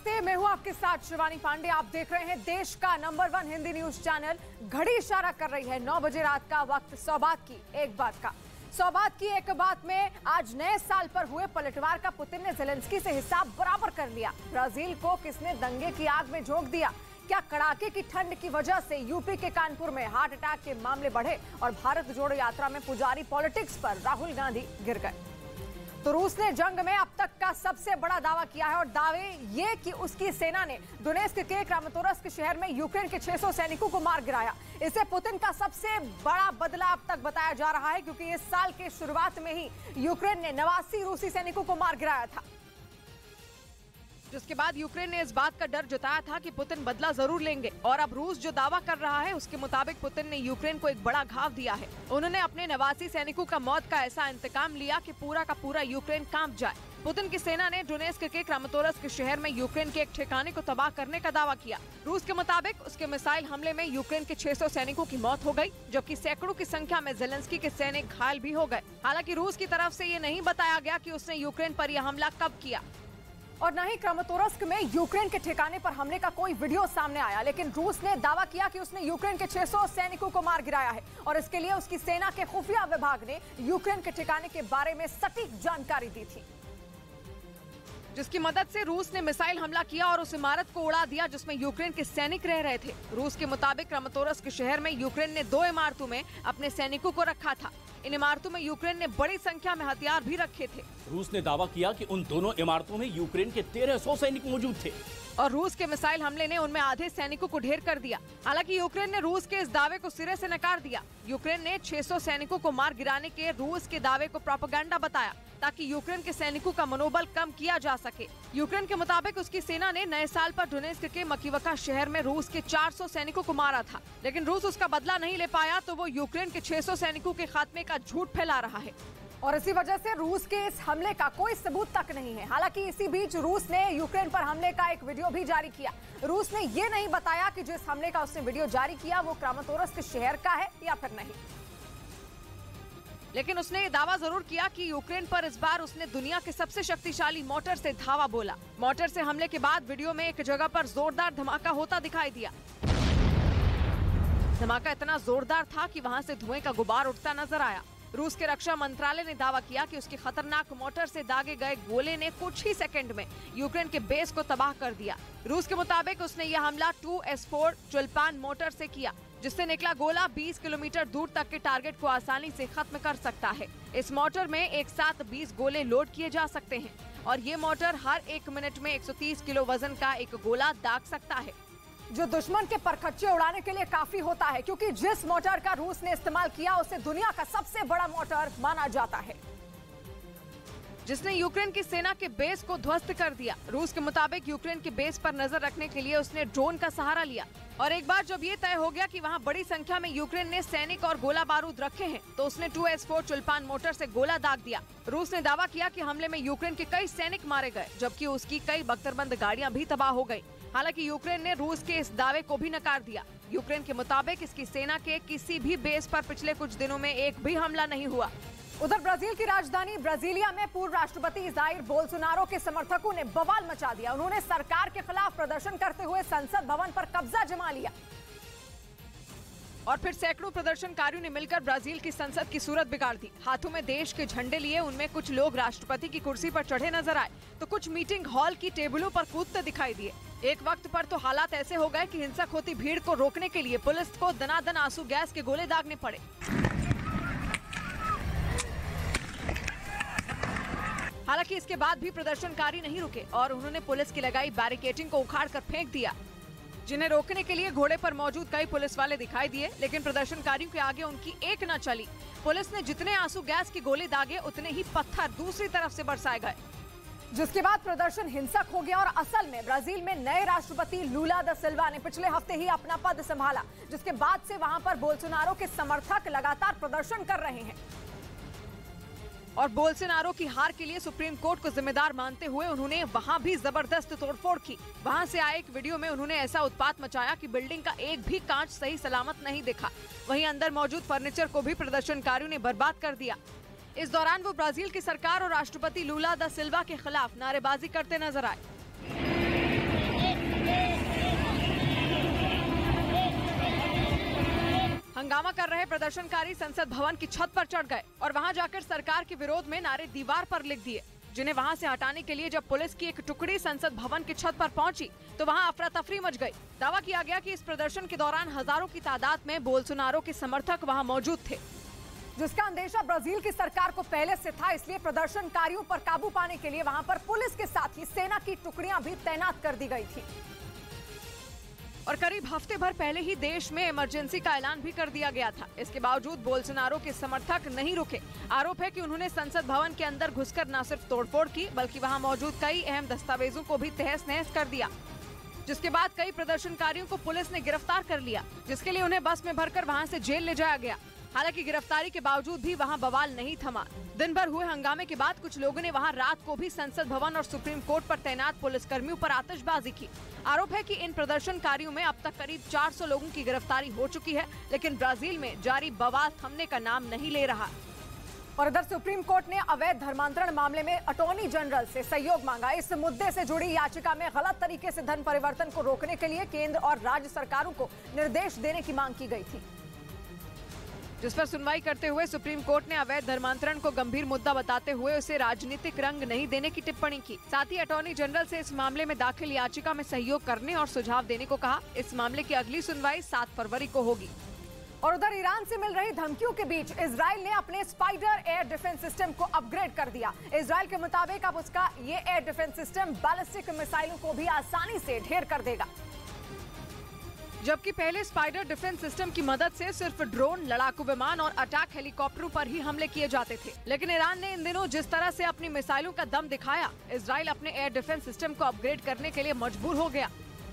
नमस्ते, मैं हूं आपके साथ शिवानी पांडे। आप देख रहे हैं देश का नंबर 1 हिंदी न्यूज चैनल। घड़ी इशारा कर रही है 9 बजे रात का वक्त। सौबात की एक बात का, सौबात की एक बात में आज नए साल पर हुए पलटवार का पुतिन ने जेलेंस्की से हिसाब बराबर कर लिया। ब्राजील को किसने दंगे की आग में झोंक दिया? क्या कड़ाके की ठंड की वजह से यूपी के कानपुर में हार्ट अटैक के मामले बढ़े और भारत जोड़ो यात्रा में पुजारी पॉलिटिक्स पर राहुल गांधी गिर गए? तो रूस ने जंग में अब तक का सबसे बड़ा दावा किया है और दावे ये कि उसकी सेना ने डोनेत्स्क के क्रामातोर्स्क शहर में यूक्रेन के 600 सैनिकों को मार गिराया। इसे पुतिन का सबसे बड़ा बदला अब तक बताया जा रहा है, क्योंकि इस साल के शुरुआत में ही यूक्रेन ने 89 रूसी सैनिकों को मार गिराया था, जिसके बाद यूक्रेन ने इस बात का डर जताया था कि पुतिन बदला जरूर लेंगे। और अब रूस जो दावा कर रहा है उसके मुताबिक पुतिन ने यूक्रेन को एक बड़ा घाव दिया है। उन्होंने अपने 89 सैनिकों का मौत का ऐसा इंतकाम लिया कि पूरा का पूरा यूक्रेन कांप जाए। पुतिन की सेना ने डोनेत्स्क के क्रामातोर्स्क शहर में यूक्रेन के एक ठिकाने को तबाह करने का दावा किया। रूस के मुताबिक उसके मिसाइल हमले में यूक्रेन के 600 सैनिकों की मौत हो गई, जबकि सैकड़ों की संख्या में जेलेंस्की के सैनिक घायल भी हो गए। हालांकि रूस की तरफ से ये नहीं बताया गया कि उसने यूक्रेन पर यह हमला कब किया और न ही क्रामातोर्स्क में यूक्रेन के ठिकाने पर हमले का कोई वीडियो सामने आया। लेकिन रूस ने दावा किया कि उसने यूक्रेन के 600 सैनिकों को मार गिराया है और इसके लिए उसकी सेना के खुफिया विभाग ने यूक्रेन के ठिकाने के बारे में सटीक जानकारी दी थी, जिसकी मदद से रूस ने मिसाइल हमला किया और उस इमारत को उड़ा दिया जिसमें यूक्रेन के सैनिक रह रहे थे। रूस के मुताबिक क्रामातोर्स्क शहर में यूक्रेन ने 2 इमारतों में अपने सैनिकों को रखा था। इन इमारतों में यूक्रेन ने बड़ी संख्या में हथियार भी रखे थे। रूस ने दावा किया कि उन दोनों इमारतों में यूक्रेन के 1300 सैनिक मौजूद थे और रूस के मिसाइल हमले ने उनमें आधे सैनिकों को ढेर कर दिया। हालांकि यूक्रेन ने रूस के इस दावे को सिरे से नकार दिया। यूक्रेन ने 600 सैनिकों को मार गिराने के रूस के दावे को प्रोपेगेंडा बताया ताकि यूक्रेन के सैनिकों का मनोबल कम किया जा सके। यूक्रेन के मुताबिक उसकी सेना ने नए साल पर डोनेत्स्क के मकीवका शहर में रूस के 400 सैनिकों को मारा था, लेकिन रूस उसका बदला नहीं ले पाया, तो वो यूक्रेन के 600 सैनिकों के खात्मे का झूठ फैला रहा है और इसी वजह से रूस के इस हमले का कोई सबूत तक नहीं है। हालांकि इसी बीच रूस ने यूक्रेन पर हमले का एक वीडियो भी जारी किया। रूस ने ये नहीं बताया कि जिस हमले का उसने वीडियो जारी किया वो क्रामातोर्स्क शहर का है या फिर नहीं, लेकिन उसने ये दावा जरूर किया कि यूक्रेन पर इस बार उसने दुनिया के सबसे शक्तिशाली मोर्टर से धावा बोला। मोर्टर से हमले के बाद वीडियो में एक जगह पर जोरदार धमाका होता दिखाई दिया। धमाका इतना जोरदार था कि वहां से धुएं का गुबार उठता नजर आया। रूस के रक्षा मंत्रालय ने दावा किया कि उसके खतरनाक मोर्टर से दागे गए गोले ने कुछ ही सेकंड में यूक्रेन के बेस को तबाह कर दिया। रूस के मुताबिक उसने यह हमला 2S4 चुल्पान मोर्टर से किया, जिससे निकला गोला 20 किलोमीटर दूर तक के टारगेट को आसानी से खत्म कर सकता है। इस मोर्टर में एक साथ 20 गोले लोड किए जा सकते हैं और ये मोर्टर हर 1 मिनट में 130 किलो वजन का एक गोला दाग सकता है, जो दुश्मन के परखच्चे उड़ाने के लिए काफी होता है, क्योंकि जिस मोर्टर का रूस ने इस्तेमाल किया उसे दुनिया का सबसे बड़ा मोर्टर माना जाता है, जिसने यूक्रेन की सेना के बेस को ध्वस्त कर दिया। रूस के मुताबिक यूक्रेन के बेस पर नजर रखने के लिए उसने ड्रोन का सहारा लिया और एक बार जब ये तय हो गया कि वहाँ बड़ी संख्या में यूक्रेन ने सैनिक और गोला बारूद रखे हैं, तो उसने 2S4 चुल्पान मोर्टर से गोला दाग दिया। रूस ने दावा किया कि हमले में यूक्रेन के कई सैनिक मारे गए, जबकि उसकी कई बख्तरबंद गाड़ियां भी तबाह हो गयी। हालांकि यूक्रेन ने रूस के इस दावे को भी नकार दिया। यूक्रेन के मुताबिक इसकी सेना के किसी भी बेस पर पिछले कुछ दिनों में एक भी हमला नहीं हुआ। उधर ब्राजील की राजधानी ब्राजीलिया में पूर्व राष्ट्रपति जाइर बोल्सोनारो के समर्थकों ने बवाल मचा दिया। उन्होंने सरकार के खिलाफ प्रदर्शन करते हुए संसद भवन पर कब्जा जमा लिया और फिर सैकड़ों प्रदर्शनकारियों ने मिलकर ब्राजील की संसद की सूरत बिगाड़ दी। हाथों में देश के झंडे लिए उनमें कुछ लोग राष्ट्रपति की कुर्सी पर चढ़े नजर आए, तो कुछ मीटिंग हॉल की टेबलों पर कूदते दिखाई दिए। एक वक्त पर तो हालात ऐसे हो गए कि हिंसक होती भीड़ को रोकने के लिए पुलिस को दनादन आंसू गैस के गोले दागने पड़े। हालांकि इसके बाद भी प्रदर्शनकारी नहीं रुके और उन्होंने पुलिस की लगाई बैरिकेडिंग को उखाड़कर फेंक दिया, जिन्हें रोकने के लिए घोड़े पर मौजूद कई पुलिस वाले दिखाई दिए, लेकिन प्रदर्शनकारियों के आगे उनकी एक न चली। पुलिस ने जितने आंसू गैस के गोले दागे उतने ही पत्थर दूसरी तरफ से बरसाए गए, जिसके बाद प्रदर्शन हिंसक हो गया और असल में ब्राजील में नए राष्ट्रपति लूला दा सिल्वा ने पिछले हफ्ते ही अपना पद संभाला, जिसके बाद से वहां पर बोल्सोनारो के समर्थक लगातार प्रदर्शन कर रहे हैं और बोल्सोनारो की हार के लिए सुप्रीम कोर्ट को जिम्मेदार मानते हुए उन्होंने वहां भी जबरदस्त तोड़फोड़ की। वहां से आए एक वीडियो में उन्होंने ऐसा उत्पात मचाया कि बिल्डिंग का एक भी कांच सही सलामत नहीं दिखा। वहीं अंदर मौजूद फर्नीचर को भी प्रदर्शनकारियों ने बर्बाद कर दिया। इस दौरान वो ब्राजील की सरकार और राष्ट्रपति लूला दा सिल्वा के खिलाफ नारेबाजी करते नजर आए। हंगामा कर रहे प्रदर्शनकारी संसद भवन की छत पर चढ़ गए और वहां जाकर सरकार के विरोध में नारे दीवार पर लिख दिए, जिन्हें वहां से हटाने के लिए जब पुलिस की एक टुकड़ी संसद भवन की छत पर पहुंची तो वहां अफरा तफरी मच गई। दावा किया गया कि इस प्रदर्शन के दौरान हजारों की तादाद में बोल्सोनारो के समर्थक वहां मौजूद थे, जिसका अंदेशा ब्राजील की सरकार को पहले से था। इसलिए प्रदर्शनकारियों पर काबू पाने के लिए वहां पर पुलिस के साथ ही सेना की टुकड़ियां भी तैनात कर दी गई थी। और करीब हफ्ते भर पहले ही देश में इमरजेंसी का ऐलान भी कर दिया गया था। इसके बावजूद बोल्सोनारो के समर्थक नहीं रुके। आरोप है कि उन्होंने संसद भवन के अंदर घुसकर न सिर्फ तोड़फोड़ की, बल्कि वहां मौजूद कई अहम दस्तावेजों को भी तहस नहस कर दिया, जिसके बाद कई प्रदर्शनकारियों को पुलिस ने गिरफ्तार कर लिया, जिसके लिए उन्हें बस में भरकर वहां से जेल ले जाया गया। हालांकि गिरफ्तारी के बावजूद भी वहां बवाल नहीं थमा। दिन भर हुए हंगामे के बाद कुछ लोगों ने वहां रात को भी संसद भवन और सुप्रीम कोर्ट पर तैनात पुलिसकर्मियों पर आतिशबाजी की। आरोप है कि इन प्रदर्शनकारियों में अब तक करीब 400 लोगों की गिरफ्तारी हो चुकी है, लेकिन ब्राजील में जारी बवाल थमने का नाम नहीं ले रहा। और इधर सुप्रीम कोर्ट ने अवैध धर्मांतरण मामले में अटॉर्नी जनरल से सहयोग मांगा। इस मुद्दे से जुड़ी याचिका में गलत तरीके से धन परिवर्तन को रोकने के लिए केंद्र और राज्य सरकारों को निर्देश देने की मांग की गई थी, जिस पर सुनवाई करते हुए सुप्रीम कोर्ट ने अवैध धर्मांतरण को गंभीर मुद्दा बताते हुए उसे राजनीतिक रंग नहीं देने की टिप्पणी की। साथ ही अटॉर्नी जनरल से इस मामले में दाखिल याचिका में सहयोग करने और सुझाव देने को कहा। इस मामले की अगली सुनवाई 7 फरवरी को होगी। और उधर ईरान से मिल रही धमकियों के बीच इजराइल ने अपने स्पाइडर एयर डिफेंस सिस्टम को अपग्रेड कर दिया। इजराइल के मुताबिक अब उसका ये एयर डिफेंस सिस्टम बैलिस्टिक मिसाइलों को भी आसानी से ढेर कर देगा, जबकि पहले स्पाइडर डिफेंस सिस्टम की मदद से सिर्फ ड्रोन, लड़ाकू विमान और अटैक हेलीकॉप्टरों पर ही हमले किए जाते थे। लेकिन ईरान ने इन दिनों जिस तरह से अपनी मिसाइलों का दम दिखाया, इजराइल अपने एयर डिफेंस सिस्टम को अपग्रेड करने के लिए मजबूर हो गया,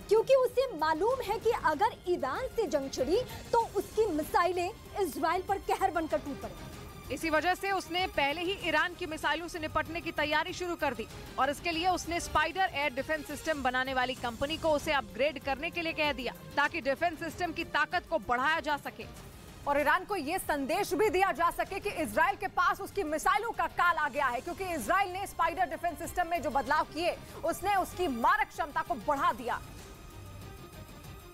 क्योंकि उसे मालूम है कि अगर ईरान से जंग छिड़ी तो उसकी मिसाइलें इजराइल पर कहर बनकर टूट पड़ेंगी। इसी वजह से उसने पहले ही ईरान की मिसाइलों से निपटने की तैयारी शुरू कर दी और इसके लिए उसने स्पाइडर एयर डिफेंस सिस्टम बनाने वाली कंपनी को उसे अपग्रेड करने के लिए कह दिया, ताकि डिफेंस सिस्टम की ताकत को बढ़ाया जा सके और ईरान को ये संदेश भी दिया जा सके कि इजराइल के पास उसकी मिसाइलों का काल आ गया है, क्योंकि इजराइल ने स्पाइडर डिफेंस सिस्टम में जो बदलाव किए उसने उसकी मारक क्षमता को बढ़ा दिया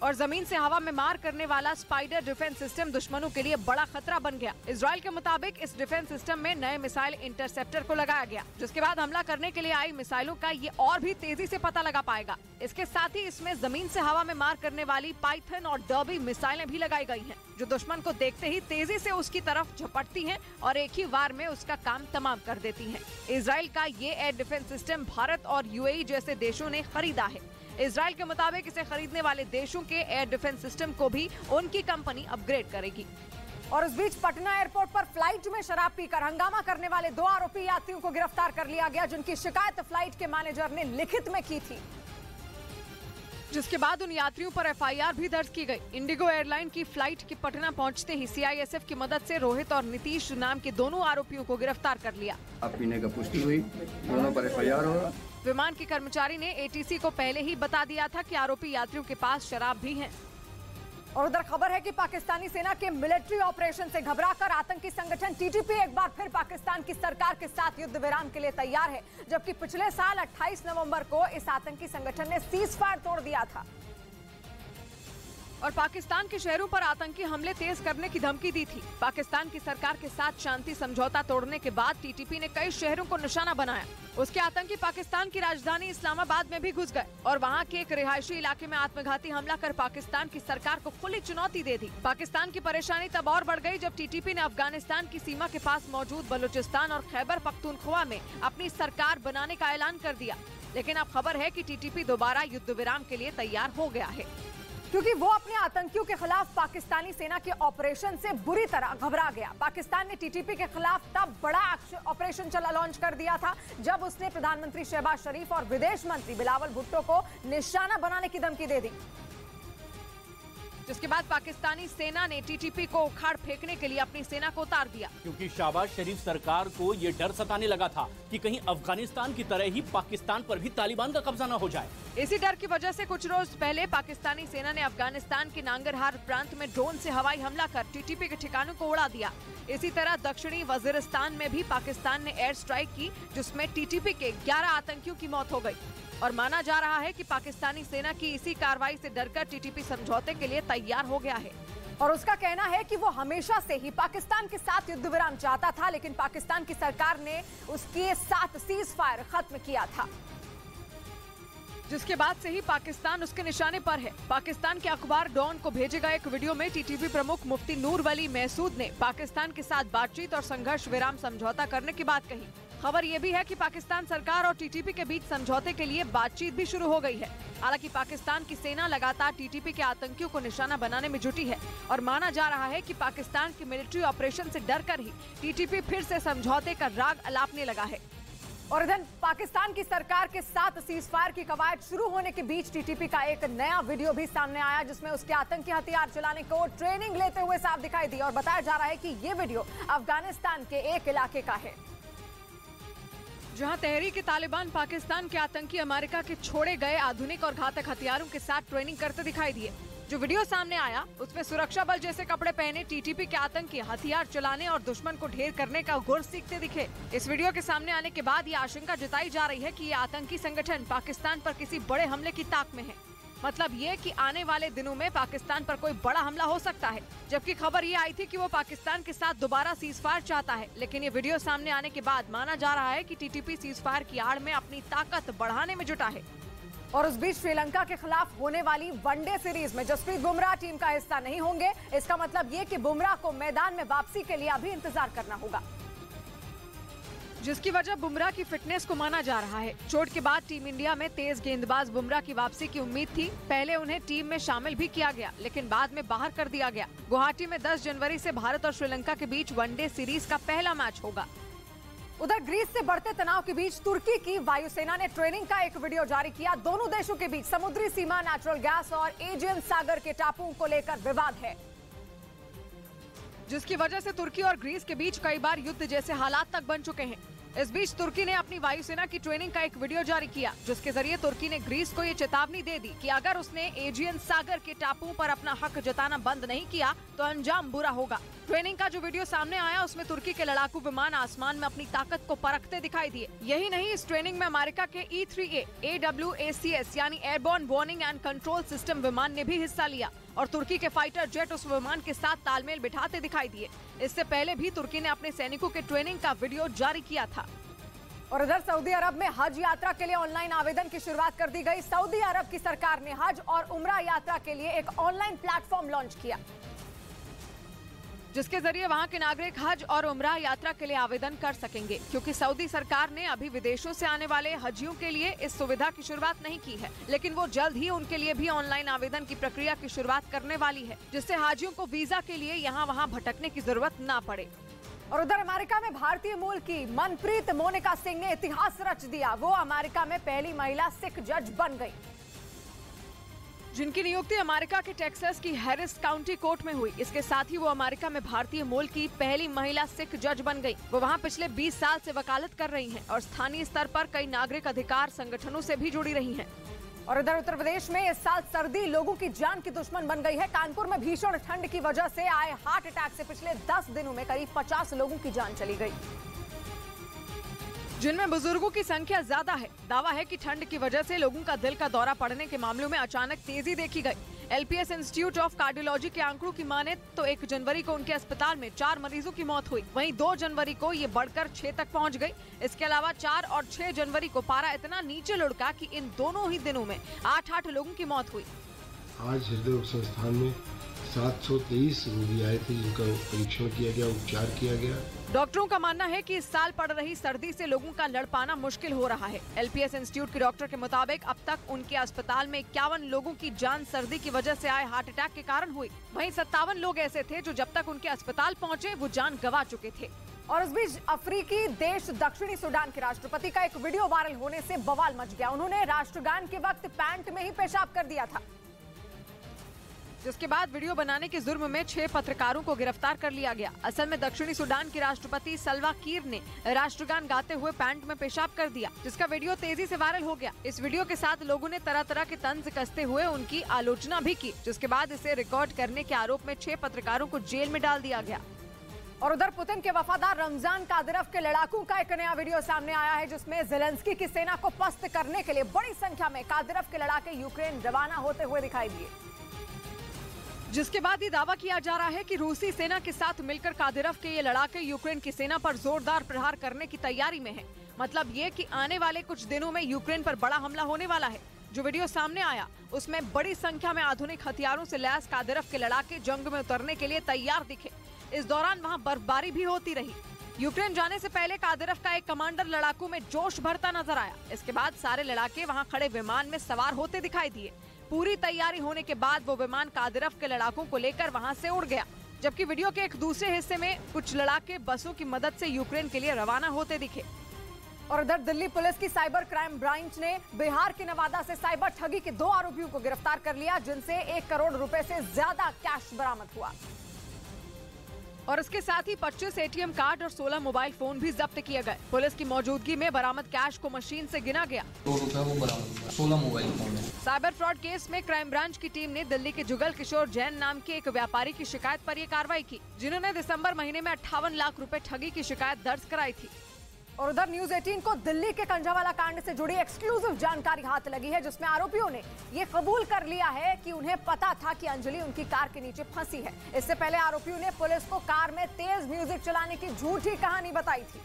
और जमीन से हवा में मार करने वाला स्पाइडर डिफेंस सिस्टम दुश्मनों के लिए बड़ा खतरा बन गया। इजराइल के मुताबिक इस डिफेंस सिस्टम में नए मिसाइल इंटरसेप्टर को लगाया गया, जिसके बाद हमला करने के लिए आई मिसाइलों का ये और भी तेजी से पता लगा पाएगा। इसके साथ ही इसमें जमीन से हवा में मार करने वाली पाइथन और डर्बी मिसाइलें भी लगाई गई हैं, जो दुश्मन को देखते ही तेजी से उसकी तरफ झपटती हैं और एक ही वार में उसका काम तमाम कर देती हैं। इजराइल का ये एयर डिफेंस सिस्टम भारत और यूएई जैसे देशों ने खरीदा है। इजराइल के मुताबिक इसे खरीदने वाले देशों के एयर डिफेंस सिस्टम को भी उनकी कंपनी अपग्रेड करेगी। और इस बीच पटना एयरपोर्ट पर फ्लाइट में शराब पीकर हंगामा करने वाले 2 आरोपी यात्रियों को गिरफ्तार कर लिया गया, जिनकी शिकायत फ्लाइट के मैनेजर ने लिखित में की थी, जिसके बाद उन यात्रियों पर एफआईआर भी दर्ज की गई। इंडिगो एयरलाइन की फ्लाइट के पटना पहुंचते ही सीआईएसएफ की मदद से रोहित और नीतीश नाम के दोनों आरोपियों को गिरफ्तार कर लिया। शराब पीने का पुष्टि हुई, दोनों पर एफआईआर होगा। विमान के कर्मचारी ने एटीसी को पहले ही बता दिया था कि आरोपी यात्रियों के पास शराब भी है। और उधर खबर है कि पाकिस्तानी सेना के मिलिट्री ऑपरेशन से घबराकर आतंकी संगठन टीटीपी एक बार फिर पाकिस्तान की सरकार के साथ युद्ध विराम के लिए तैयार है, जबकि पिछले साल 28 नवंबर को इस आतंकी संगठन ने सीज फायर तोड़ दिया था और पाकिस्तान के शहरों पर आतंकी हमले तेज करने की धमकी दी थी। पाकिस्तान की सरकार के साथ शांति समझौता तोड़ने के बाद टीटीपी ने कई शहरों को निशाना बनाया। उसके आतंकी पाकिस्तान की राजधानी इस्लामाबाद में भी घुस गए और वहां के एक रिहायशी इलाके में आत्मघाती हमला कर पाकिस्तान की सरकार को खुली चुनौती दे दी। पाकिस्तान की परेशानी तब और बढ़ गई जब टीटीपी ने अफगानिस्तान की सीमा के पास मौजूद बलूचिस्तान और खैबर पख्तूनख्वा में अपनी सरकार बनाने का ऐलान कर दिया। लेकिन अब खबर है कि टीटीपी दोबारा युद्ध विराम के लिए तैयार हो गया है, क्योंकि वो अपने आतंकियों के खिलाफ पाकिस्तानी सेना के ऑपरेशन से बुरी तरह घबरा गया। पाकिस्तान ने टीटीपी के खिलाफ तब बड़ा ऑपरेशन लॉन्च कर दिया था जब उसने प्रधानमंत्री शहबाज शरीफ और विदेश मंत्री बिलावल भुट्टो को निशाना बनाने की धमकी दे दी, जिसके बाद पाकिस्तानी सेना ने टीटीपी को उखाड़ फेंकने के लिए अपनी सेना को उतार दिया, क्योंकि शहबाज शरीफ सरकार को ये डर सताने लगा था कि कहीं अफगानिस्तान की तरह ही पाकिस्तान पर भी तालिबान का कब्जा न हो जाए। इसी डर की वजह से कुछ रोज पहले पाकिस्तानी सेना ने अफगानिस्तान के नांगरहार प्रांत में ड्रोन से हवाई हमला कर टीटीपी के ठिकानों को उड़ा दिया। इसी तरह दक्षिणी वजीरिस्तान में भी पाकिस्तान ने एयर स्ट्राइक की, जिसमें टीटीपी के 11 आतंकियों की मौत हो गई और माना जा रहा है कि पाकिस्तानी सेना की इसी कार्रवाई से डरकर टीटीपी समझौते के लिए तैयार हो गया है। और उसका कहना है कि वो हमेशा से ही पाकिस्तान के साथ युद्ध विराम चाहता था, लेकिन पाकिस्तान की सरकार ने उसके साथ सीज फायर खत्म किया था, जिसके बाद से ही पाकिस्तान उसके निशाने पर है। पाकिस्तान के अखबार डॉन को भेजे गए एक वीडियो में टीटीपी प्रमुख मुफ्ती नूर वली महसूद ने पाकिस्तान के साथ बातचीत और संघर्ष विराम समझौता करने की बात कही। खबर यह भी है कि पाकिस्तान सरकार और टीटीपी के बीच समझौते के लिए बातचीत भी शुरू हो गई है। हालांकि पाकिस्तान की सेना लगातार टीटीपी के आतंकियों को निशाना बनाने में जुटी है और माना जा रहा है कि पाकिस्तान के मिलिट्री ऑपरेशन से डरकर ही टीटीपी फिर से समझौते का राग अलापने लगा है। और इधर पाकिस्तान की सरकार के साथ सीज फायर की कवायद शुरू होने के बीच टीटीपी का एक नया वीडियो भी सामने आया, जिसमें उसके आतंकी हथियार चलाने को ट्रेनिंग लेते हुए साफ दिखाई दी और बताया जा रहा है कि ये वीडियो अफगानिस्तान के एक इलाके का है, जहां तहरीक-ए-तालिबान पाकिस्तान के आतंकी अमेरिका के छोड़े गए आधुनिक और घातक हथियारों के साथ ट्रेनिंग करते दिखाई दिए। जो वीडियो सामने आया उसमें सुरक्षा बल जैसे कपड़े पहने टीटीपी के आतंकी हथियार चलाने और दुश्मन को ढेर करने का गुर सीखते दिखे। इस वीडियो के सामने आने के बाद ये आशंका जताई जा रही है कि ये आतंकी संगठन पाकिस्तान पर किसी बड़े हमले की ताक में है। मतलब ये कि आने वाले दिनों में पाकिस्तान पर कोई बड़ा हमला हो सकता है। जबकि खबर ये आई थी कि वो पाकिस्तान के साथ दोबारा सीज फायर चाहता है, लेकिन ये वीडियो सामने आने के बाद माना जा रहा है कि टीटीपी सीज फायर की आड़ में अपनी ताकत बढ़ाने में जुटा है। और उस बीच श्रीलंका के खिलाफ होने वाली वनडे सीरीज में जसप्रीत बुमराह टीम का हिस्सा नहीं होंगे। इसका मतलब ये कि बुमराह को मैदान में वापसी के लिए अभी इंतजार करना होगा, जिसकी वजह बुमराह की फिटनेस को माना जा रहा है। चोट के बाद टीम इंडिया में तेज गेंदबाज बुमराह की वापसी की उम्मीद थी। पहले उन्हें टीम में शामिल भी किया गया, लेकिन बाद में बाहर कर दिया गया। गुवाहाटी में 10 जनवरी से भारत और श्रीलंका के बीच वनडे सीरीज का पहला मैच होगा। उधर ग्रीस से बढ़ते तनाव के बीच तुर्की की वायुसेना ने ट्रेनिंग का एक वीडियो जारी किया। दोनों देशों के बीच समुद्री सीमा, नेचुरल गैस और एजियन सागर के टापुओं को लेकर विवाद है, जिसकी वजह से तुर्की और ग्रीस के बीच कई बार युद्ध जैसे हालात तक बन चुके हैं। इस बीच तुर्की ने अपनी वायुसेना की ट्रेनिंग का एक वीडियो जारी किया, जिसके जरिए तुर्की ने ग्रीस को ये चेतावनी दे दी कि अगर उसने एजियन सागर के टापुओं पर अपना हक जताना बंद नहीं किया तो अंजाम बुरा होगा। ट्रेनिंग का जो वीडियो सामने आया उसमें तुर्की के लड़ाकू विमान आसमान में अपनी ताकत को परखते दिखाई दिए। यही नहीं, इस ट्रेनिंग में अमेरिका के E-3A AWACS यानी airborne warning and control system विमान ने भी हिस्सा लिया और तुर्की के फाइटर जेट उस विमान के साथ तालमेल बिठाते दिखाई दिए। इससे पहले भी तुर्की ने अपने सैनिकों के ट्रेनिंग का वीडियो जारी किया था। और इधर सऊदी अरब में हज यात्रा के लिए ऑनलाइन आवेदन की शुरुआत कर दी गई। सऊदी अरब की सरकार ने हज और उम्रा यात्रा के लिए एक ऑनलाइन प्लेटफॉर्म लॉन्च किया, जिसके जरिए वहां के नागरिक हज और उम्रा यात्रा के लिए आवेदन कर सकेंगे। क्योंकि सऊदी सरकार ने अभी विदेशों से आने वाले हजियों के लिए इस सुविधा की शुरुआत नहीं की है, लेकिन वो जल्द ही उनके लिए भी ऑनलाइन आवेदन की प्रक्रिया की शुरुआत करने वाली है, जिससे हाजियों को वीजा के लिए यहाँ वहाँ भटकने की जरूरत न पड़े। और उधर अमेरिका में भारतीय मूल की मनप्रीत मोनिका सिंह ने इतिहास रच दिया। वो अमेरिका में पहली महिला सिख जज बन गई, जिनकी नियुक्ति अमेरिका के टेक्सास की हैरिस काउंटी कोर्ट में हुई। इसके साथ ही वो अमेरिका में भारतीय मूल की पहली महिला सिख जज बन गई। वो वहां पिछले 20 साल से वकालत कर रही हैं और स्थानीय स्तर पर कई नागरिक अधिकार संगठनों से भी जुड़ी रही हैं। और इधर उत्तर प्रदेश में इस साल सर्दी लोगों की जान की दुश्मन बन गई है। कानपुर में भीषण ठंड की वजह से आए हार्ट अटैक से पिछले 10 दिनों में करीब 50 लोगों की जान चली गई, जिनमें बुजुर्गों की संख्या ज्यादा है। दावा है कि ठंड की वजह से लोगों का दिल का दौरा पड़ने के मामलों में अचानक तेजी देखी गई। LPS इंस्टीट्यूट ऑफ कार्डियोलॉजी के आंकड़ों की माने तो 1 जनवरी को उनके अस्पताल में 4 मरीजों की मौत हुई। वहीं 2 जनवरी को ये बढ़कर 6 तक पहुंच गई। इसके अलावा 4 और 6 जनवरी को पारा इतना नीचे लुढ़का कि इन दोनों ही दिनों में 8 लोगों की मौत हुई। आज हृदय रोग संस्थान में 723 रोगी आए थे, जिनका परीक्षण किया गया, उपचार किया गया। डॉक्टरों का मानना है कि इस साल पड़ रही सर्दी से लोगों का लड़ पाना मुश्किल हो रहा है। LPS इंस्टीट्यूट के डॉक्टर के मुताबिक अब तक उनके अस्पताल में 51 लोगों की जान सर्दी की वजह से आए हार्ट अटैक के कारण हुई। वहीं 57 लोग ऐसे थे जो जब तक उनके अस्पताल पहुंचे वो जान गंवा चुके थे। और इस बीच अफ्रीकी देश दक्षिणी सूडान के राष्ट्रपति का एक वीडियो वायरल होने से बवाल मच गया। उन्होंने राष्ट्रगान के वक्त पैंट में ही पेशाब कर दिया था, जिसके बाद वीडियो बनाने के जुर्म में 6 पत्रकारों को गिरफ्तार कर लिया गया। असल में दक्षिणी सूडान के राष्ट्रपति सल्वा कीर ने राष्ट्रगान गाते हुए पैंट में पेशाब कर दिया, जिसका वीडियो तेजी से वायरल हो गया। इस वीडियो के साथ लोगों ने तरह तरह के तंज कसते हुए उनकी आलोचना भी की, जिसके बाद इसे रिकॉर्ड करने के आरोप में 6 पत्रकारों को जेल में डाल दिया गया। और उधर पुतिन के वफादार रमजान कादिरोव के लड़ाकों का एक नया वीडियो सामने आया है, जिसमें जेलेंस्की की सेना को पस्त करने के लिए बड़ी संख्या में कादिरोव के लड़ाके यूक्रेन रवाना होते हुए दिखाई दिए। जिसके बाद ये दावा किया जा रहा है कि रूसी सेना के साथ मिलकर कादिरोव के ये लड़ाके यूक्रेन की सेना पर जोरदार प्रहार करने की तैयारी में हैं। मतलब ये कि आने वाले कुछ दिनों में यूक्रेन पर बड़ा हमला होने वाला है। जो वीडियो सामने आया उसमें बड़ी संख्या में आधुनिक हथियारों से लैस कादिरोव के लड़ाके जंग में उतरने के लिए तैयार दिखे। इस दौरान वहां बर्फबारी भी होती रही। यूक्रेन जाने से पहले कादिरोव का एक कमांडर लड़ाकू में जोश भरता नजर आया। इसके बाद सारे लड़ाके वहां खड़े विमान में सवार होते दिखाई दिए। पूरी तैयारी होने के बाद वो विमान कादिरोव के लड़ाकों को लेकर वहां से उड़ गया, जबकि वीडियो के एक दूसरे हिस्से में कुछ लड़ाके बसों की मदद से यूक्रेन के लिए रवाना होते दिखे। और उधर दिल्ली पुलिस की साइबर क्राइम ब्रांच ने बिहार के नवादा से साइबर ठगी के 2 आरोपियों को गिरफ्तार कर लिया, जिनसे 1 करोड़ रुपए से ज्यादा कैश बरामद हुआ। और इसके साथ ही 25 एटीएम कार्ड और 16 मोबाइल फोन भी जब्त किए गए। पुलिस की मौजूदगी में बरामद कैश को मशीन से गिना गया। 16 मोबाइल फोन है। साइबर फ्रॉड केस में क्राइम ब्रांच की टीम ने दिल्ली के जुगल किशोर जैन नाम के एक व्यापारी की शिकायत पर यह कार्रवाई की, जिन्होंने दिसंबर महीने में 58 लाख रुपए ठगी की शिकायत दर्ज कराई थी। और उधर न्यूज 18 को दिल्ली के कंझावाला कांड से जुड़ी एक्सक्लूसिव जानकारी हाथ लगी है, जिसमें आरोपियों ने ये कबूल कर लिया है कि उन्हें पता था कि अंजलि उनकी कार के नीचे फंसी है। इससे पहले आरोपियों ने पुलिस को कार में तेज म्यूजिक चलाने की झूठी कहानी बताई थी।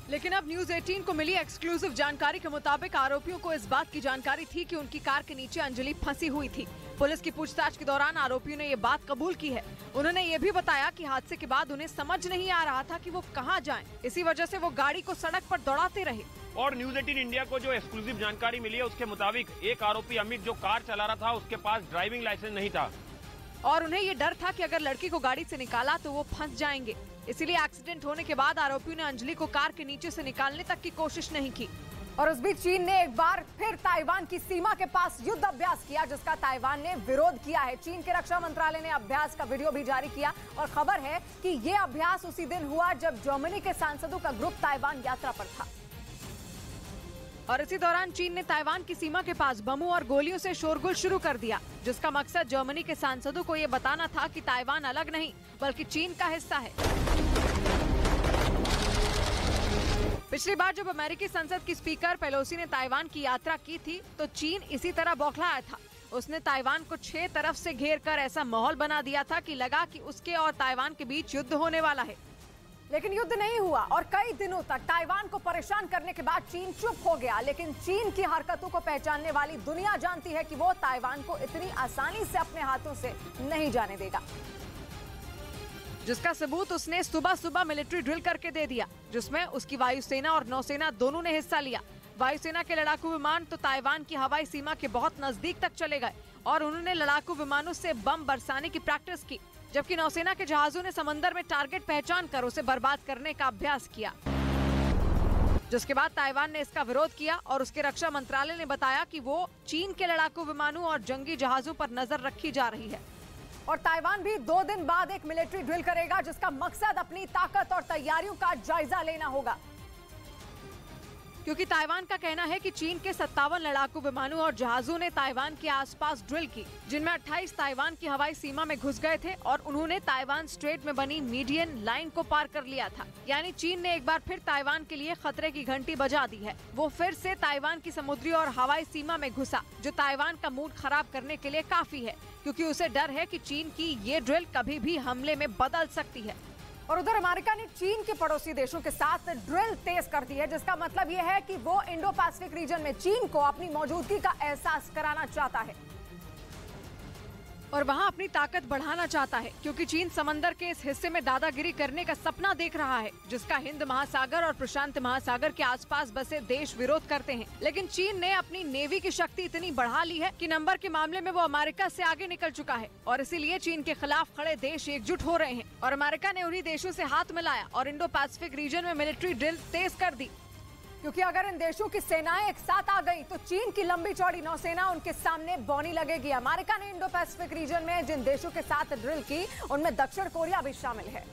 लेकिन अब न्यूज 18 को मिली एक्सक्लूसिव जानकारी के मुताबिक आरोपियों को इस बात की जानकारी थी कि उनकी कार के नीचे अंजलि फंसी हुई थी। पुलिस की पूछताछ के दौरान आरोपियों ने ये बात कबूल की है। उन्होंने ये भी बताया कि हादसे के बाद उन्हें समझ नहीं आ रहा था कि वो कहां जाएं। इसी वजह से वो गाड़ी को सड़क पर दौड़ाते रहे। और न्यूज 18 इंडिया को जो एक्सक्लूसिव जानकारी मिली है उसके मुताबिक एक आरोपी अमित जो कार चला रहा था उसके पास ड्राइविंग लाइसेंस नहीं था और उन्हें ये डर था कि अगर लड़की को गाड़ी से निकाला तो वो फंस जाएंगे। इसीलिए एक्सीडेंट होने के बाद आरोपियों ने अंजलि को कार के नीचे से निकालने तक की कोशिश नहीं की। और उस बीच चीन ने एक बार फिर ताइवान की सीमा के पास युद्ध अभ्यास किया, जिसका ताइवान ने विरोध किया है। चीन के रक्षा मंत्रालय ने अभ्यास का वीडियो भी जारी किया और खबर है कि ये अभ्यास उसी दिन हुआ जब जर्मनी के सांसदों का ग्रुप ताइवान यात्रा पर था। और इसी दौरान चीन ने ताइवान की सीमा के पास बमों और गोलियों से शोरगुल शुरू कर दिया, जिसका मकसद जर्मनी के सांसदों को ये बताना था कि ताइवान अलग नहीं बल्कि चीन का हिस्सा है। पिछली बार जब अमेरिकी संसद की स्पीकर पेलोसी ने ताइवान की यात्रा की थी तो चीन इसी तरह बौखलाया था। उसने ताइवान को 6 तरफ से घेर कर ऐसा माहौल बना दिया था कि लगा कि उसके और ताइवान के बीच युद्ध होने वाला है। लेकिन युद्ध नहीं हुआ और कई दिनों तक ताइवान को परेशान करने के बाद चीन चुप हो गया। लेकिन चीन की हरकतों को पहचानने वाली दुनिया जानती है कि वो ताइवान को इतनी आसानी से अपने हाथों से नहीं जाने देगा, जिसका सबूत उसने सुबह सुबह मिलिट्री ड्रिल करके दे दिया, जिसमें उसकी वायुसेना और नौसेना दोनों ने हिस्सा लिया। वायुसेना के लड़ाकू विमान तो ताइवान की हवाई सीमा के बहुत नजदीक तक चले गए और उन्होंने लड़ाकू विमानों से बम बरसाने की प्रैक्टिस की, जबकि नौसेना के जहाजों ने समंदर में टारगेट पहचान कर उसे बर्बाद करने का अभ्यास किया। जिसके बाद ताइवान ने इसका विरोध किया और उसके रक्षा मंत्रालय ने बताया कि वो चीन के लड़ाकू विमानों और जंगी जहाजों पर नजर रखी जा रही है। और ताइवान भी 2 दिन बाद एक मिलिट्री ड्रिल करेगा, जिसका मकसद अपनी ताकत और तैयारियों का जायजा लेना होगा, क्योंकि ताइवान का कहना है कि चीन के 57 लड़ाकू विमानों और जहाजों ने ताइवान के आसपास ड्रिल की, जिनमें 28 ताइवान की हवाई सीमा में घुस गए थे और उन्होंने ताइवान स्ट्रेट में बनी मीडियन लाइन को पार कर लिया था। यानी चीन ने एक बार फिर ताइवान के लिए खतरे की घंटी बजा दी है। वो फिर से ताइवान की समुद्री और हवाई सीमा में घुसा, जो ताइवान का मूड खराब करने के लिए काफी है, क्योंकि उसे डर है कि चीन की ये ड्रिल कभी भी हमले में बदल सकती है। और उधर अमेरिका ने चीन के पड़ोसी देशों के साथ ड्रिल तेज कर दी है, जिसका मतलब यह है कि वो इंडो पैसिफिक रीजन में चीन को अपनी मौजूदगी का एहसास कराना चाहता है और वहां अपनी ताकत बढ़ाना चाहता है, क्योंकि चीन समंदर के इस हिस्से में दादागिरी करने का सपना देख रहा है, जिसका हिंद महासागर और प्रशांत महासागर के आसपास बसे देश विरोध करते हैं। लेकिन चीन ने अपनी नेवी की शक्ति इतनी बढ़ा ली है कि नंबर के मामले में वो अमेरिका से आगे निकल चुका है और इसीलिए चीन के खिलाफ खड़े देश एकजुट हो रहे हैं और अमेरिका ने उन्हीं देशों से हाथ मिलाया और इंडो पैसिफिक रीजन में मिलिट्री ड्रिल तेज कर दी, क्योंकि अगर इन देशों की सेनाएं एक साथ आ गई तो चीन की लंबी चौड़ी नौसेना उनके सामने बौनी लगेगी। अमेरिका ने इंडो पैसिफिक रीजन में जिन देशों के साथ ड्रिल की उनमें दक्षिण कोरिया भी शामिल है,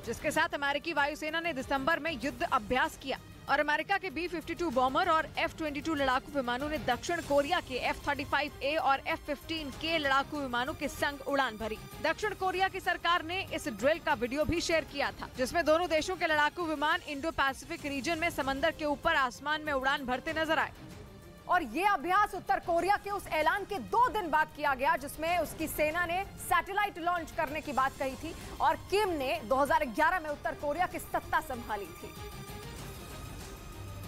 जिसके साथ अमेरिकी वायुसेना ने दिसंबर में युद्ध अभ्यास किया और अमेरिका के B-52 बॉम्बर और F-22 लड़ाकू विमानों ने दक्षिण कोरिया के F-35A और F-15K लड़ाकू विमानों के संग उड़ान भरी। दक्षिण कोरिया की सरकार ने इस ड्रिल का वीडियो भी शेयर किया था, जिसमें दोनों देशों के लड़ाकू विमान इंडो पैसिफिक रीजन में समंदर के ऊपर आसमान में उड़ान भरते नजर आए। और ये अभ्यास उत्तर कोरिया के उस ऐलान के 2 दिन बाद किया गया जिसमें उसकी सेना ने सैटेलाइट लॉन्च करने की बात कही थी और किम ने 2011 में उत्तर कोरिया की सत्ता संभाली थी।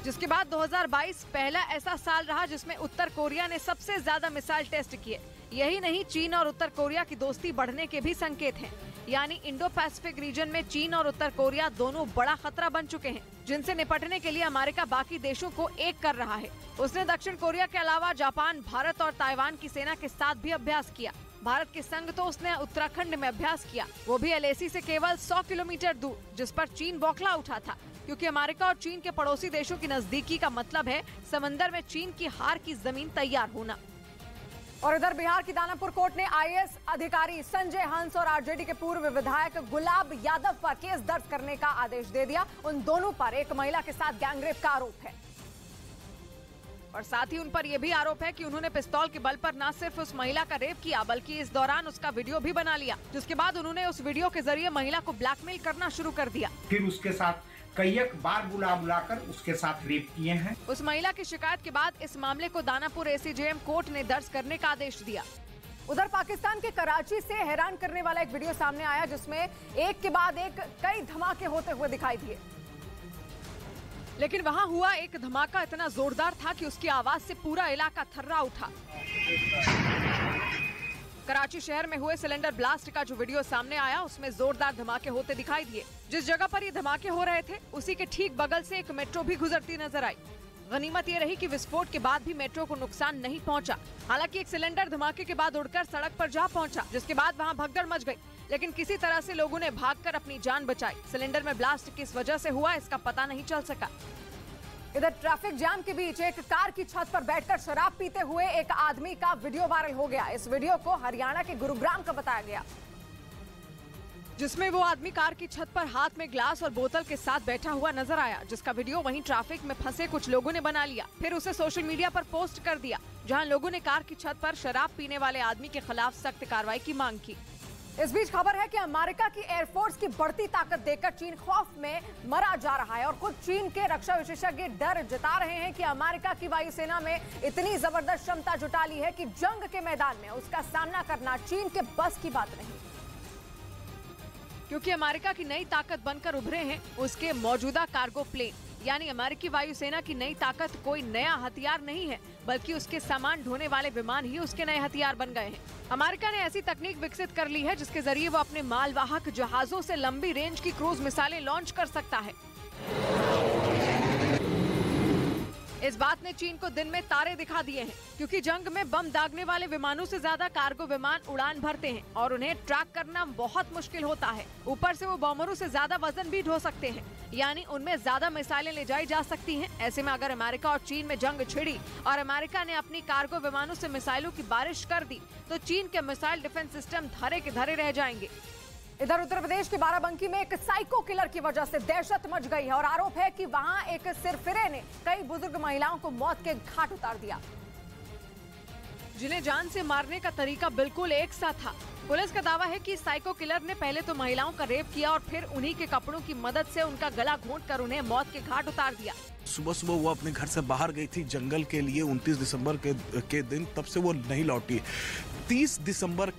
जिसके बाद 2022 पहला ऐसा साल रहा जिसमें उत्तर कोरिया ने सबसे ज्यादा मिसाइल टेस्ट किए। यही नहीं, चीन और उत्तर कोरिया की दोस्ती बढ़ने के भी संकेत हैं। यानी इंडो पैसिफिक रीजन में चीन और उत्तर कोरिया दोनों बड़ा खतरा बन चुके हैं, जिनसे निपटने के लिए अमेरिका बाकी देशों को एक कर रहा है। उसने दक्षिण कोरिया के अलावा जापान, भारत और ताइवान की सेना के साथ भी अभ्यास किया। भारत के संग तो उसने उत्तराखंड में अभ्यास किया, वो भी LAC से केवल 100 किलोमीटर दूर, जिस पर चीन बौखला उठा था, क्योंकि अमेरिका और चीन के पड़ोसी देशों की नजदीकी का मतलब है समंदर में चीन की हार की जमीन तैयार होना। और इधर बिहार की दानापुर कोर्ट ने IAS अधिकारी संजय हंस और RJD के पूर्व विधायक गुलाब यादव पर केस दर्ज करने का आदेश दे दिया। उन दोनों पर एक महिला के साथ गैंगरेप का आरोप है और साथ ही उन पर यह भी आरोप है कि उन्होंने पिस्तौल के बल पर न सिर्फ उस महिला का रेप किया बल्कि इस दौरान उसका वीडियो भी बना लिया, जिसके बाद उन्होंने उस वीडियो के जरिए महिला को ब्लैकमेल करना शुरू कर दिया। फिर उसके साथ कई बार बुलाकर उसके साथ रेप किए हैं। उस महिला की शिकायत के बाद इस मामले को दानापुर ACJM कोर्ट ने दर्ज करने का आदेश दिया। उधर पाकिस्तान के कराची से हैरान करने वाला एक वीडियो सामने आया जिसमें एक के बाद एक कई धमाके होते हुए दिखाई दिए। लेकिन वहां हुआ एक धमाका इतना जोरदार था कि उसकी आवाज से पूरा इलाका थर्रा उठा। कराची शहर में हुए सिलेंडर ब्लास्ट का जो वीडियो सामने आया उसमें जोरदार धमाके होते दिखाई दिए। जिस जगह पर ये धमाके हो रहे थे उसी के ठीक बगल से एक मेट्रो भी गुजरती नजर आई। गनीमत ये रही कि विस्फोट के बाद भी मेट्रो को नुकसान नहीं पहुंचा। हालांकि एक सिलेंडर धमाके के बाद उड़कर सड़क पर जा पहुंचा, जिसके बाद वहां भगदड़ मच गई, लेकिन किसी तरह से लोगों ने भागकर अपनी जान बचाई। सिलेंडर में ब्लास्ट किस वजह से हुआ इसका पता नहीं चल सका। इधर ट्रैफिक जाम के बीच एक कार की छत पर बैठकर शराब पीते हुए एक आदमी का वीडियो वायरल हो गया। इस वीडियो को हरियाणा के गुरुग्राम का बताया गया, जिसमें वो आदमी कार की छत पर हाथ में ग्लास और बोतल के साथ बैठा हुआ नजर आया, जिसका वीडियो वहीं ट्रैफिक में फंसे कुछ लोगों ने बना लिया, फिर उसे सोशल मीडिया पर पोस्ट कर दिया, जहां लोगों ने कार की छत पर शराब पीने वाले आदमी के खिलाफ सख्त कार्रवाई की मांग की। इस बीच खबर है कि अमेरिका की एयरफोर्स की बढ़ती ताकत देखकर चीन खौफ में मरा जा रहा है और खुद चीन के रक्षा विशेषज्ञ डर जता रहे हैं कि अमेरिका की वायुसेना में इतनी जबरदस्त क्षमता जुटा ली है कि जंग के मैदान में उसका सामना करना चीन के बस की बात नहीं। क्योंकि अमेरिका की नई ताकत बनकर उभरे हैं उसके मौजूदा कार्गो प्लेन, यानी अमेरिकी वायुसेना की नई ताकत कोई नया हथियार नहीं है बल्कि उसके सामान ढोने वाले विमान ही उसके नए हथियार बन गए हैं। अमेरिका ने ऐसी तकनीक विकसित कर ली है जिसके जरिए वो अपने मालवाहक जहाजों से लंबी रेंज की क्रूज मिसाइलें लॉन्च कर सकता है। इस बात ने चीन को दिन में तारे दिखा दिए हैं, क्योंकि जंग में बम दागने वाले विमानों से ज्यादा कार्गो विमान उड़ान भरते हैं और उन्हें ट्रैक करना बहुत मुश्किल होता है। ऊपर से वो बमों से ज्यादा वजन भी ढो सकते हैं, यानी उनमें ज्यादा मिसाइलें ले जाई जा सकती हैं। ऐसे में अगर अमेरिका और चीन में जंग छिड़ी और अमेरिका ने अपनी कार्गो विमानों से मिसाइलों की बारिश कर दी तो चीन के मिसाइल डिफेंस सिस्टम धरे के धरे रह जाएंगे। इधर उत्तर प्रदेश के बाराबंकी में एक साइको किलर की वजह से दहशत मच गई है और आरोप है कि वहां एक सिरफिरे ने कई बुजुर्ग महिलाओं को मौत के घाट उतार दिया, जिन्हें जान से मारने का तरीका बिल्कुल एक सा था। पुलिस का दावा है कि साइको किलर ने पहले तो महिलाओं का रेप किया और फिर उन्हीं के कपड़ों की मदद से उनका गला घोंटकर उन्हें मौत के घाट उतार दिया। सुबह सुबह वो अपने घर से बाहर गई थी जंगल के लिए 29 दिसंबर के दिन, तब से वो नहीं लौटी। 30 दिसंबर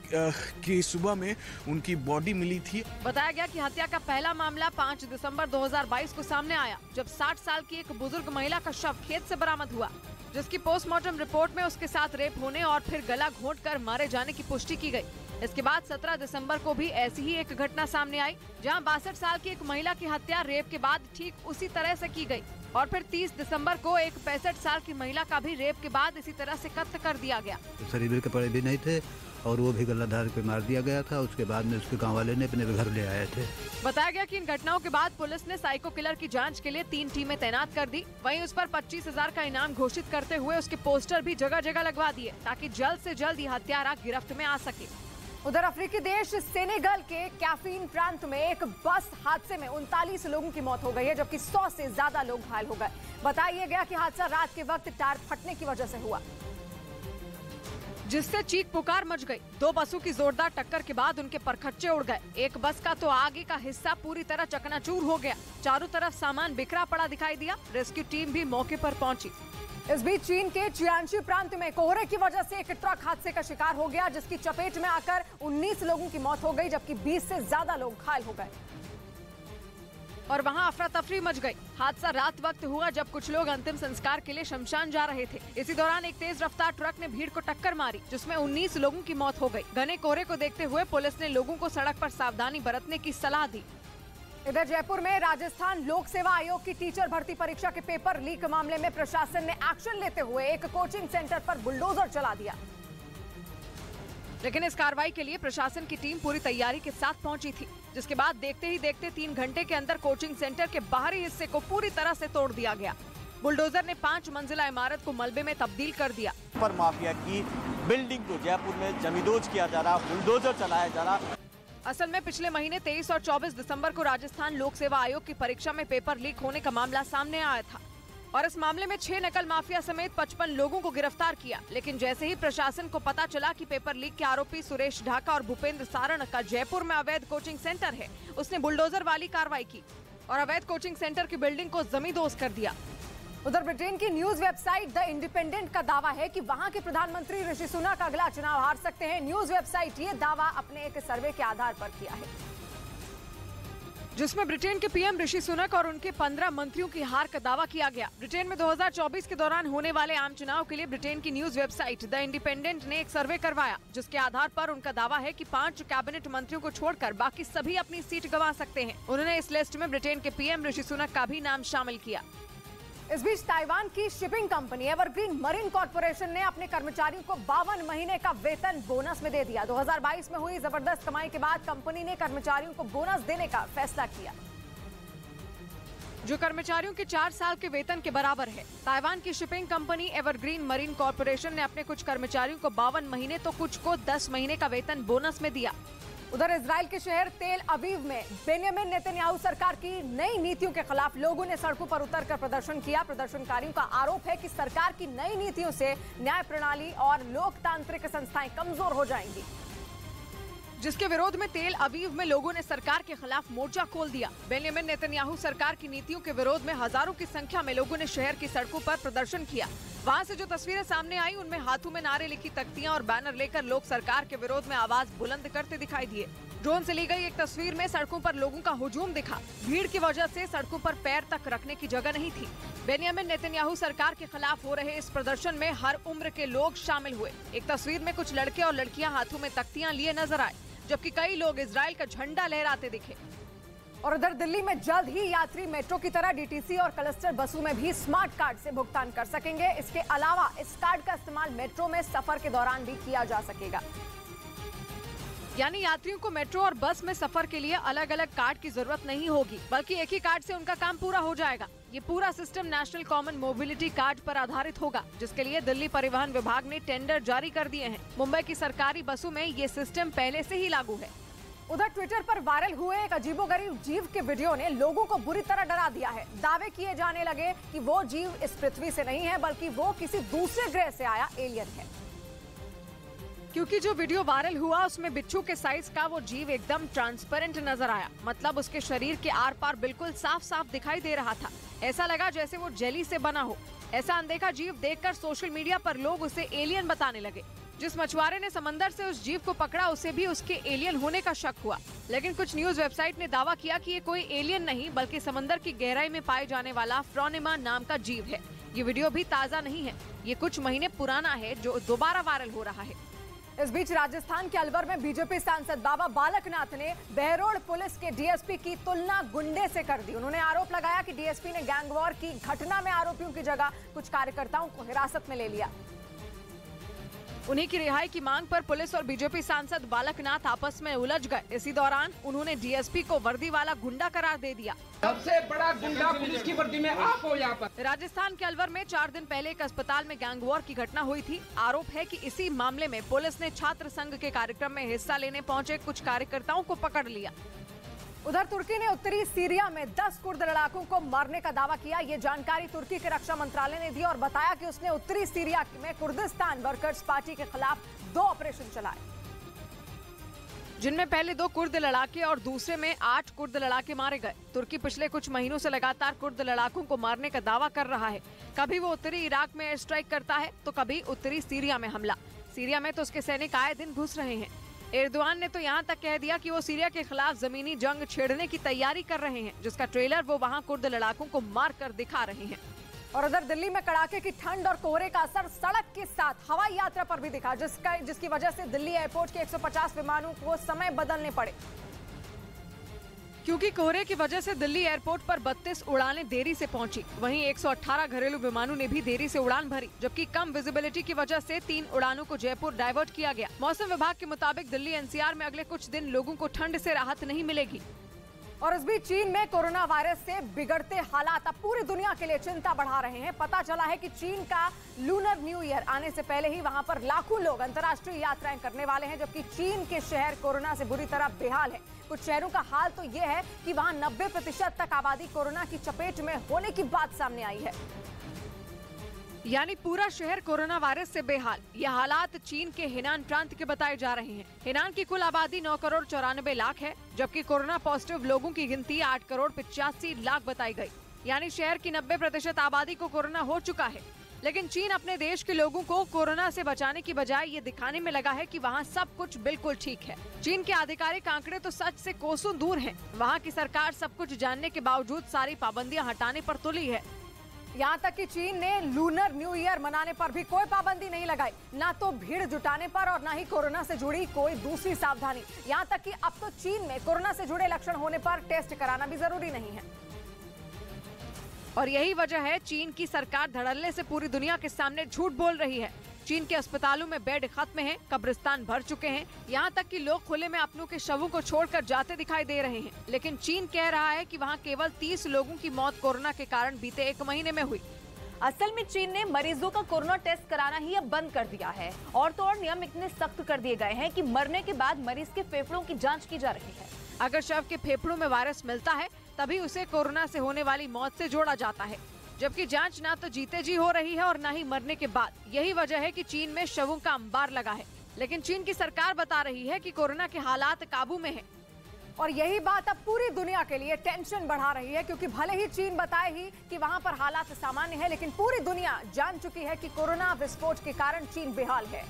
की सुबह में उनकी बॉडी मिली थी। बताया गया कि हत्या का पहला मामला 5 दिसंबर 2022 को सामने आया, जब 60 साल की एक बुजुर्ग महिला का शव खेत से बरामद हुआ, जिसकी पोस्टमार्टम रिपोर्ट में उसके साथ रेप होने और फिर गला घोंटकर मारे जाने की पुष्टि की गई। इसके बाद 17 दिसंबर को भी ऐसी ही एक घटना सामने आई, जहां 62 साल की एक महिला की हत्या रेप के बाद ठीक उसी तरह से की गई और फिर 30 दिसंबर को एक 65 साल की महिला का भी रेप के बाद इसी तरह से कत्ल कर दिया गया। शरीर के कपड़े भी नहीं थे और वो भी गलाधार पे मार दिया गया था। उसके बाद में उसके गांव वाले ने अपने घर ले आए थे। बताया गया कि इन घटनाओं के बाद पुलिस ने साइको किलर की जांच के लिए 3 टीमें तैनात कर दी। वहीं उस पर 25,000 का इनाम घोषित करते हुए उसके पोस्टर भी जगह जगह लगवा दिए ताकि जल्द से जल्द ये हत्यारा गिरफ्त में आ सके। उधर अफ्रीकी देश सेनेगल के कैफीन प्रांत में एक बस हादसे में 39 लोगों की मौत हो गई है, जबकि 100 से ज्यादा लोग घायल हो गए। बताया गया कि हादसा रात के वक्त टायर फटने की वजह से हुआ। जिससे चीख पुकार मच गई। दो बसों की जोरदार टक्कर के बाद उनके परखच्चे उड़ गए। एक बस का तो आगे का हिस्सा पूरी तरह चकनाचूर हो गया। चारों तरफ सामान बिखरा पड़ा दिखाई दिया। रेस्क्यू टीम भी मौके पर पहुंची। इस बीच चीन के चियांशी प्रांत में कोहरे की वजह से एक ट्रक हादसे का शिकार हो गया, जिसकी चपेट में आकर 19 लोगों की मौत हो गई, जबकि 20 से ज्यादा लोग घायल हो गए और वहां अफरा तफरी मच गई। हादसा रात वक्त हुआ जब कुछ लोग अंतिम संस्कार के लिए शमशान जा रहे थे। इसी दौरान एक तेज रफ्तार ट्रक ने भीड़ को टक्कर मारी, जिसमें 19 लोगों की मौत हो गई। घने कोहरे को देखते हुए पुलिस ने लोगों को सड़क पर सावधानी बरतने की सलाह दी। इधर जयपुर में राजस्थान लोक सेवा आयोग की टीचर भर्ती परीक्षा के पेपर लीक मामले में प्रशासन ने एक्शन लेते हुए एक कोचिंग सेंटर पर बुलडोजर चला दिया। लेकिन इस कार्रवाई के लिए प्रशासन की टीम पूरी तैयारी के साथ पहुंची थी, जिसके बाद देखते ही देखते 3 घंटे के अंदर कोचिंग सेंटर के बाहरी हिस्से को पूरी तरह से तोड़ दिया गया। बुलडोजर ने 5 मंजिला इमारत को मलबे में तब्दील कर दिया। पर माफिया की बिल्डिंग को जयपुर में जमींदोज किया जा रहा, बुलडोजर चलाया जा रहा। असल में पिछले महीने 23 और 24 दिसंबर को राजस्थान लोक सेवा आयोग की परीक्षा में पेपर लीक होने का मामला सामने आया था और इस मामले में 6 नकल माफिया समेत 55 लोगों को गिरफ्तार किया। लेकिन जैसे ही प्रशासन को पता चला कि पेपर लीक के आरोपी सुरेश ढाका और भूपेंद्र सारण का जयपुर में अवैध कोचिंग सेंटर है, उसने बुलडोजर वाली कार्रवाई की और अवैध कोचिंग सेंटर की बिल्डिंग को जमींदोज कर दिया। उधर ब्रिटेन की न्यूज वेबसाइट द इंडिपेंडेंट का दावा है कि वहां के प्रधानमंत्री ऋषि सुनक अगला चुनाव हार सकते हैं। न्यूज वेबसाइट ये दावा अपने एक सर्वे के आधार पर किया है, जिसमें ब्रिटेन के पीएम ऋषि सुनक और उनके 15 मंत्रियों की हार का दावा किया गया। ब्रिटेन में 2024 के दौरान होने वाले आम चुनाव के लिए ब्रिटेन की न्यूज वेबसाइट द इंडिपेंडेंट ने एक सर्वे करवाया, जिसके आधार पर उनका दावा है कि 5 कैबिनेट मंत्रियों को छोड़कर बाकी सभी अपनी सीट गंवा सकते हैं। उन्होंने इस लिस्ट में ब्रिटेन के पीएम ऋषि सुनक का भी नाम शामिल किया। इस बीच ताइवान की shipping company evergreen marine corporation ने अपने कर्मचारियों को 52 महीने का वेतन बोनस में दे दिया। 2022 में हुई जबरदस्त कमाई के बाद कंपनी ने कर्मचारियों को बोनस देने का फैसला किया, जो कर्मचारियों के 4 साल के वेतन के बराबर है। ताइवान की shipping company evergreen marine corporation ने अपने कुछ कर्मचारियों को 52 महीने तो कुछ को 10 महीने का वेतन बोनस में दिया। उधर इजराइल के शहर तेल अवीव में बेंयामिन नेतन्याहू सरकार की नई नीतियों के खिलाफ लोगों ने सड़कों पर उतरकर प्रदर्शन किया। प्रदर्शनकारियों का आरोप है कि सरकार की नई नीतियों से न्याय प्रणाली और लोकतांत्रिक संस्थाएं कमजोर हो जाएंगी, जिसके विरोध में तेल अवीव में लोगों ने सरकार के खिलाफ मोर्चा खोल दिया। बेंयामिन नेतन्याहू सरकार की नीतियों के विरोध में हजारों की संख्या में लोगों ने शहर की सड़कों पर प्रदर्शन किया। वहां से जो तस्वीरें सामने आई, उनमें हाथों में नारे लिखी तख्तियां और बैनर लेकर लोग सरकार के विरोध में आवाज बुलंद करते दिखाई दिए। ड्रोन से ली गई एक तस्वीर में सड़कों पर लोगों का हुजूम दिखा। भीड़ की वजह से सड़कों पर पैर तक रखने की जगह नहीं थी। बेंयामिन नेतन्याहू सरकार के खिलाफ हो रहे इस प्रदर्शन में हर उम्र के लोग शामिल हुए। एक तस्वीर में कुछ लड़के और लड़कियां हाथों में तख्तियां लिए नजर आए, जबकि कई लोग इजराइल का झंडा लहराते दिखे। और उधर दिल्ली में जल्द ही यात्री मेट्रो की तरह डीटीसी और क्लस्टर बसों में भी स्मार्ट कार्ड से भुगतान कर सकेंगे। इसके अलावा इस कार्ड का इस्तेमाल मेट्रो में सफर के दौरान भी किया जा सकेगा। यानी यात्रियों को मेट्रो और बस में सफर के लिए अलग अलग कार्ड की जरूरत नहीं होगी, बल्कि एक ही कार्ड से उनका काम पूरा हो जाएगा। ये पूरा system national common mobility card पर आधारित होगा, जिसके लिए दिल्ली परिवहन विभाग ने टेंडर जारी कर दिए हैं। मुंबई की सरकारी बसों में ये सिस्टम पहले से ही लागू है। उधर ट्विटर पर वायरल हुए एक अजीबोगरीब जीव के वीडियो ने लोगों को बुरी तरह डरा दिया है। दावे किए जाने लगे कि वो जीव इस पृथ्वी से नहीं है, बल्कि वो किसी दूसरे ग्रह से आया एलियन है। क्योंकि जो वीडियो वायरल हुआ उसमें बिच्छू के साइज का वो जीव एकदम ट्रांसपेरेंट नजर आया। मतलब उसके शरीर के आर पार बिल्कुल साफ साफ दिखाई दे रहा था। ऐसा लगा जैसे वो जेली से बना हो। ऐसा अनदेखा जीव देखकर सोशल मीडिया पर लोग उसे एलियन बताने लगे। जिस मछुआरे ने समंदर से उस जीव को पकड़ा, उसे भी उसके एलियन होने का शक हुआ। लेकिन कुछ न्यूज वेबसाइट ने दावा किया कि ये कोई एलियन नहीं, बल्कि समंदर की गहराई में पाए जाने वाला फ्रोनिमा नाम का जीव है। ये वीडियो भी ताज़ा नहीं है, ये कुछ महीने पुराना है, जो दोबारा वायरल हो रहा है। इस बीच राजस्थान के अलवर में बीजेपी सांसद बाबा बालकनाथ ने बहरोड पुलिस के डीएसपी की तुलना गुंडे से कर दी। उन्होंने आरोप लगाया कि डीएसपी ने गैंगवॉर की घटना में आरोपियों की जगह कुछ कार्यकर्ताओं को हिरासत में ले लिया। उन्हीं की रिहाई की मांग पर पुलिस और बीजेपी सांसद बालकनाथ आपस में उलझ गए। इसी दौरान उन्होंने डीएसपी को वर्दी वाला गुंडा करार दे दिया। सबसे बड़ा गुंडा पुलिस की वर्दी में आप हो यहाँ पर। राजस्थान के अलवर में 4 दिन पहले एक अस्पताल में गैंगवॉर की घटना हुई थी। आरोप है कि इसी मामले में पुलिस ने छात्र संघ के कार्यक्रम में हिस्सा लेने पहुंचे कुछ कार्यकर्ताओं को पकड़ लिया। उधर तुर्की ने उत्तरी सीरिया में 10 कुर्द लड़ाकों को मारने का दावा किया। ये जानकारी तुर्की के रक्षा मंत्रालय ने दी और बताया कि उसने उत्तरी सीरिया में कुर्दिस्तान वर्कर्स पार्टी के खिलाफ 2 ऑपरेशन चलाए, जिनमें पहले 2 कुर्द लड़ाके और दूसरे में 8 कुर्द लड़ाके मारे गए। तुर्की पिछले कुछ महीनों से लगातार कुर्द लड़ाकों को मारने का दावा कर रहा है। कभी वो उत्तरी इराक में एयर स्ट्राइक करता है तो कभी उत्तरी सीरिया में हमला। सीरिया में तो उसके सैनिक आए दिन घुस रहे हैं। एर्दोआन ने तो यहाँ तक कह दिया कि वो सीरिया के खिलाफ जमीनी जंग छेड़ने की तैयारी कर रहे हैं, जिसका ट्रेलर वो वहाँ कुर्द लड़ाकों को मार कर दिखा रहे हैं। और उधर दिल्ली में कड़ाके की ठंड और कोहरे का असर सड़क के साथ हवाई यात्रा पर भी दिखा, जिसकी वजह से दिल्ली एयरपोर्ट के 150 विमानों को समय बदलने पड़े। क्योंकि कोहरे की वजह से दिल्ली एयरपोर्ट पर 32 उड़ानें देरी से पहुंची। वहीं 118 घरेलू विमानों ने भी देरी से उड़ान भरी, जबकि कम विजिबिलिटी की वजह से 3 उड़ानों को जयपुर डाइवर्ट किया गया। मौसम विभाग के मुताबिक दिल्ली एनसीआर में अगले कुछ दिन लोगों को ठंड से राहत नहीं मिलेगी। और इस बीच चीन में कोरोना वायरस से बिगड़ते हालात अब पूरी दुनिया के लिए चिंता बढ़ा रहे हैं। पता चला है कि चीन का लूनर न्यू ईयर आने से पहले ही वहां पर लाखों लोग अंतर्राष्ट्रीय यात्राएं करने वाले हैं, जबकि चीन के शहर कोरोना से बुरी तरह बेहाल है। कुछ शहरों का हाल तो ये है कि वहां 90% तक आबादी कोरोना की चपेट में होने की बात सामने आई है। यानी पूरा शहर कोरोना वायरस से बेहाल। यह हालात चीन के हेनान प्रांत के बताए जा रहे हैं। हेनान की कुल आबादी 9 करोड़ 94 लाख है, जबकि कोरोना पॉजिटिव लोगों की गिनती 8 करोड़ 85 लाख बताई गई। यानी शहर की 90% आबादी को कोरोना हो चुका है। लेकिन चीन अपने देश के लोगों को कोरोना से बचाने की बजाय ये दिखाने में लगा है कि वहाँ सब कुछ बिल्कुल ठीक है। चीन के आधिकारिक आंकड़े तो सच से कोसों दूर हैं। वहाँ की सरकार सब कुछ जानने के बावजूद सारी पाबंदियां हटाने पर तुली है। यहाँ तक कि चीन ने लूनर न्यू ईयर मनाने पर भी कोई पाबंदी नहीं लगाई, ना तो भीड़ जुटाने पर और ना ही कोरोना से जुड़ी कोई दूसरी सावधानी। यहाँ तक कि अब तो चीन में कोरोना से जुड़े लक्षण होने पर टेस्ट कराना भी जरूरी नहीं है। और यही वजह है चीन की सरकार धड़ल्ले से पूरी दुनिया के सामने झूठ बोल रही है। चीन के अस्पतालों में बेड खत्म हैं, कब्रिस्तान भर चुके हैं, यहाँ तक कि लोग खुले में अपनों के शवों को छोड़कर जाते दिखाई दे रहे हैं। लेकिन चीन कह रहा है कि वहाँ केवल 30 लोगों की मौत कोरोना के कारण बीते 1 महीने में हुई। असल में चीन ने मरीजों का कोरोना टेस्ट कराना ही अब बंद कर दिया है और तो और नियम इतने सख्त कर दिए गए हैं कि मरने के बाद मरीज के फेफड़ों की जांच की जा रही है। अगर शव के फेफड़ों में वायरस मिलता है तभी उसे कोरोना से होने वाली मौत से जोड़ा जाता है, जबकि जांच ना तो जीते जी हो रही है और ना ही मरने के बाद। यही वजह है कि चीन में शवों का अंबार लगा है। लेकिन चीन की सरकार बता रही है कि कोरोना के हालात काबू में है। और यही बात अब पूरी दुनिया के लिए टेंशन बढ़ा रही है, क्योंकि भले ही चीन बताए ही कि वहां पर हालात सामान्य है, लेकिन पूरी दुनिया जान चुकी है कि कोरोना विस्फोट के कारण चीन बेहाल है।